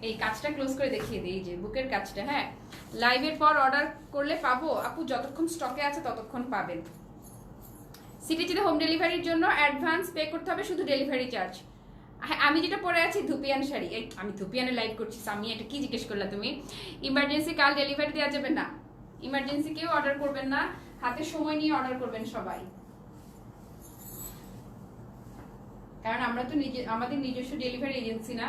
এই কাজটা ক্লোজ করে দেখিয়ে দিই, যে বুকের কাজটা। হ্যাঁ, লাইভের পর অর্ডার করলে পাবো আপু, যতক্ষণ স্টকে আছে ততক্ষণ পাবেন। সিটিজিতে হোম ডেলিভারির জন্য অ্যাডভান্স পে করতে হবে, শুধু ডেলিভারি চার্জ। হ্যাঁ, আমি যেটা পরে আছি ধুপিয়ান শাড়ি, এই আমি ধুপিয়ানে লাইভ করছি। সামি এটা কি জিজ্ঞেস করলা তুমি? ইমার্জেন্সি কাল ডেলিভারি দেওয়া যাবে না, ইমার্জেন্সি কেউ অর্ডার করবেন না, হাতে সময় নিয়ে অর্ডার করবেন সবাই, কারণ আমরা তো আমাদের নিজস্ব ডেলিভারি এজেন্সি না,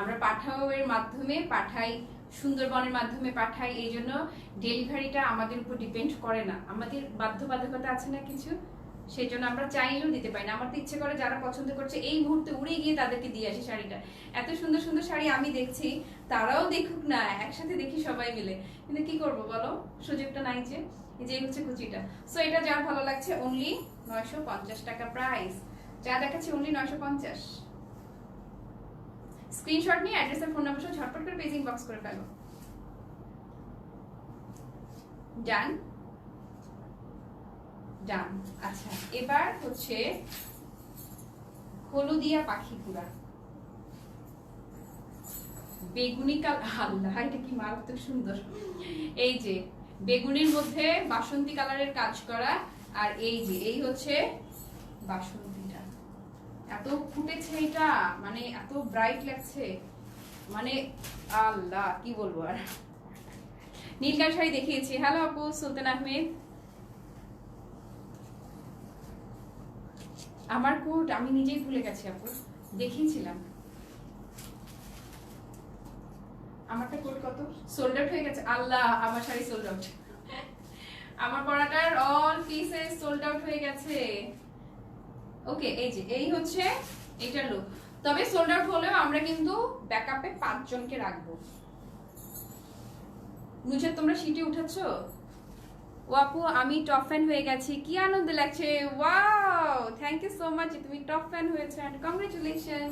আমরা পাঠাওয়ের মাধ্যমে পাঠাই, সুন্দরবনের মাধ্যমে পাঠাই, এই জন্য ডেলিভারিটা আমাদের উপর ডিপেন্ড করে না, আমাদের বাধ্যবাধকতা আছে না কিছু, সেই জন্য আমরা চাইলেও দিতে পারি না। আমার তো ইচ্ছে করে যারা পছন্দ করছে এই মুহূর্তে উড়ে গিয়ে তাদেরকে দিয়ে আসি শাড়িটা। এত সুন্দর সুন্দর শাড়ি আমি দেখছি, তারাও দেখুক না, একসাথে দেখি সবাই মিলে, কিন্তু কি করব বলো, সুযোগটা নাই। যে এই যে হচ্ছে কুচিটা। সো এটা যার ভালো লাগছে অনলি 950 টাকা প্রাইস, যা দেখাচ্ছি অনলি 950। স্ক্রিনশট নিয়ে অ্যাড্রেস আর ফোন নাম্বার সহ ঝটপট করে পেজ ইনবক্স করে ফেলো। ডান ডান। আচ্ছা, এবার হচ্ছে হলুদিয়া পাখি পুরা বেগুনি কালার। আল্লাহ, এটা কি মারাত্মক সুন্দর। এই যে বেগুনির মধ্যে বাসন্তী কালারের কাজ করা, আর এই যে এই হচ্ছে বাসন্তীটা, এত ফুটেছে এটা, মানে এত ব্রাইট লাগছে, মানে আল্লাহ কি বলবো আর। নীলকার শাড়ি দেখিয়েছি। হ্যালো আপু সুলতান আহমেদ। আমার কোট আমি নিজেই ভুলে গেছি আপু, দেখিয়েছিলাম। আমারটা কোট কত সোল্ড আউট হয়ে গেছে। আল্লাহ, আমার শাড়ি সোল্ড আউট, আমার পরাটার অল পিসেস সোল্ড আউট হয়ে গেছে। ওকে, এই যে এই হচ্ছে এটার লুক। তবে সোল্ড আউট হলেও আমরা কিন্তু ব্যাকআপে 5 জনকে রাখবো। নুজাত তোমরা সিটে উঠেছো? ও আপু আমি টপ ফ্যান হয়ে গেছি, কি আনন্দ লাগছে। Wow, thank you so much, তুমি টপ ফ্যান হয়েছো এন্ড কংগ্রেচুলেশন।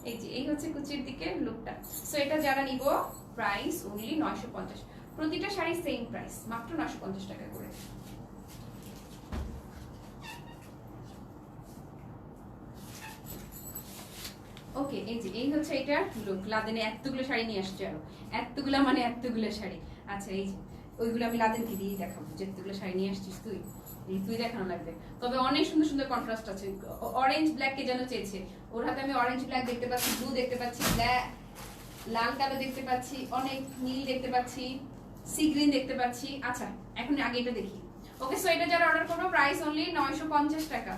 এই যে এই হচ্ছে কুচির দিকে লুকটা। সো এটা যারা নিব প্রাইস অনলি 950, প্রতিটা শাড়ি সেম প্রাইস, মাত্র 950 টাকা করে। ওকে, এই যে এই হচ্ছে এটা লুক। লাদেনে এতগুলো শাড়ি নিয়ে আসছে, আরো এতগুলো মানে এতগুলো শাড়ি। আচ্ছা এই যে ওইগুলো আমি লাদেনকে দিয়ে দেখাবো, যেগুলো শাড়ি নিয়ে আসছিস তুই, তুই দেখানো লাগবে। তবে অনেক সুন্দর সুন্দর কন্ট্রাস্ট আছে। অরেঞ্জ ব্ল্যাক কে যেন চেয়েছে, ওর হাতে আমি অরেঞ্জ ব্ল্যাক দেখতে পাচ্ছি, ব্লু দেখতে পাচ্ছি, ব্ল্যাক লাল কালো দেখতে পাচ্ছি, অনেক নীল দেখতে পাচ্ছি, সি গ্রিন দেখতে পাচ্ছি। আচ্ছা এখন আগে এটা দেখি। ওকে, সো এটা যারা অর্ডার করবো প্রাইস অনলি 950 টাকা।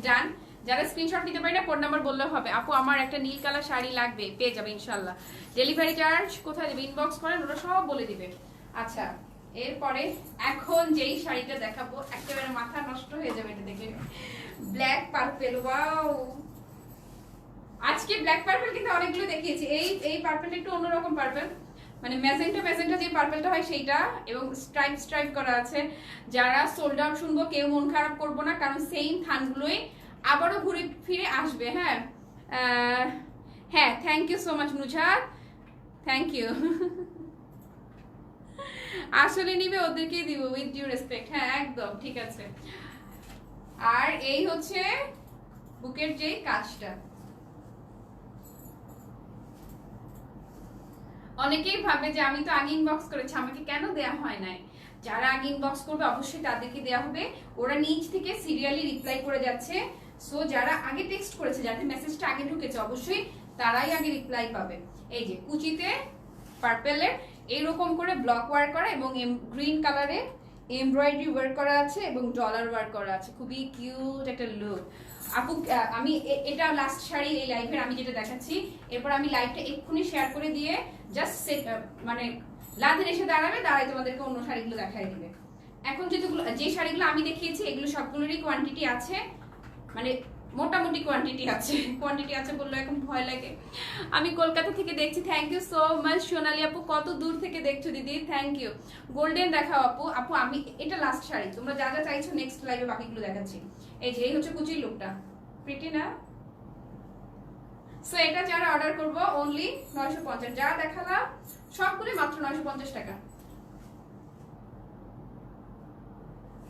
ডান। যারা স্ক্রিনশট নিতে পারি না কোড নাম্বার বললেও হবে, আপু আমার একটা নীল কালার শাড়ি লাগবে, পেয়ে যাবে ইনশাআল্লাহ। ডেলিভারি চার্জ কোথায় দেবে, ইনবক্স করেন, ওরা সব বলে দিবে। আচ্ছা এরপরে এখন যেই শাড়িটা দেখাবো একেবারে মাথা নষ্ট হয়ে যাবে এটা দেখে, ব্ল্যাক পার্পল। ওয়াও, আজকে ব্ল্যাক পার্পল কিন্তু অনেকগুলো দেখিয়েছি। এই পার্পলটা একটু অন্যরকম পার্পল, মানে ম্যাজেন্টা যে পার্পলটা হয় সেইটা, এবং স্ট্রাইপ করা আছে। যারা সোল্ড আউট শুনবো কেউ মন খারাপ করবো না, কারণ সেম থানগুলোই আবারও ঘুরে ফিরে আসবে। হ্যাঁ হ্যাঁ, thank you so much Nujat, thank you. আসলে নিবে ওদেরকেই দিব, উইথ ডিউ রেসপেক্ট। হ্যাঁ একদম ঠিক আছে। আর এই হচ্ছে বুকের যে কাজটা, অনেকেই ভাবে যে আমি তো আগে ইনবক্স করেছি, আমাকে কেন দেয়া হয় নাই। যারা আগে ইনবক্স করবে অবশ্যই তাদেরকে দেয়া হবে, ওরা নিজ থেকে সিরিয়ালি রিপ্লাই করে যাচ্ছে। সো যারা আগে টেক্সট করেছে, যাদের মেসেজটা আগে ঢুকেছে, অবশ্যই তারাই আগে রিপ্লাই পাবে। এই যে কুচিতে পার্পেলের এইরকম করে ব্লক ওয়ার্ক করা এবং গ্রিন কালারে এমব্রয়ডারি ওয়ার্ক করা আছে এবং ডলার ওয়ার্ক করা আছে, খুবই কিউট একটা লুক। আপু আমি এটা লাস্ট শাড়ি এই লাইভের আমি যেটা দেখাচ্ছি, এরপর আমি লাইভটা এক্ষুনি শেয়ার করে দিয়ে জাস্ট সেট মানে লাদেন এসে দাঁড়াবে, দাঁড়াই তোমাদেরকে অন্য শাড়িগুলো দেখাই দিবে। এখন যে শাড়িগুলো আমি দেখিয়েছি এগুলো সবগুলোরই কোয়ান্টিটি আছে, মানে মোটামুটি কোয়ান্টিটি আছে বললে এখন ভয় লাগে। আমি কলকাতা থেকে দেখছি, থ্যাংক ইউ সো মাচ সোনালি আপু, কত দূর থেকে দেখছো দিদি, থ্যাংক ইউ। গোল্ডেন দেখাও আপু। আপু আমি এটা লাস্ট শাড়ি, তোমরা যা যা চাইছো নেক্সট লাইভে বাকিগুলো দেখাচ্ছি। এই যে এই হচ্ছে কুচির লুকটা, প্রিটি না? সো এটা যারা অর্ডার করবো অনলি 950, যারা দেখালাম সবগুলো মাত্র 950 টাকা।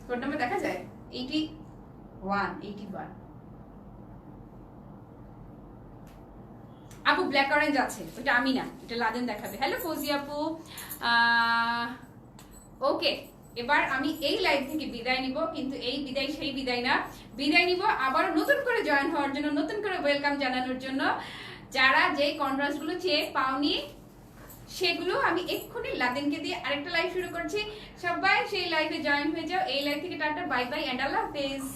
কোড নাম্বার দেখা যায় 81। আপু ব্ল্যাক অরেঞ্জ আছে, ওটা আমি না, এটা লাদেন দেখাবে। হ্যালো ফৌজি আপু। ওকে, এবার আমি এই লাইভ থেকে বিদায় নিব, কিন্তু এই বিদায় সেই বিদায় না, বিদায় নিব আবার নতুন করে জয়েন হওয়ার জন্য, নতুন করে ওয়েলকাম জানানোর জন্য। যারা যেই কন্ট্রাস্টগুলো চেয়ে পাওনি সেগুলো আমি এক্ষুনি লাদেনকে দিয়ে আরেকটা লাইভ শুরু করছি। সবাই সেই লাইভে জয়েন হয়ে যাও। এই লাইভ থেকে টাটা, বাই বাই এন্ড আল্লাহ হাফেজ।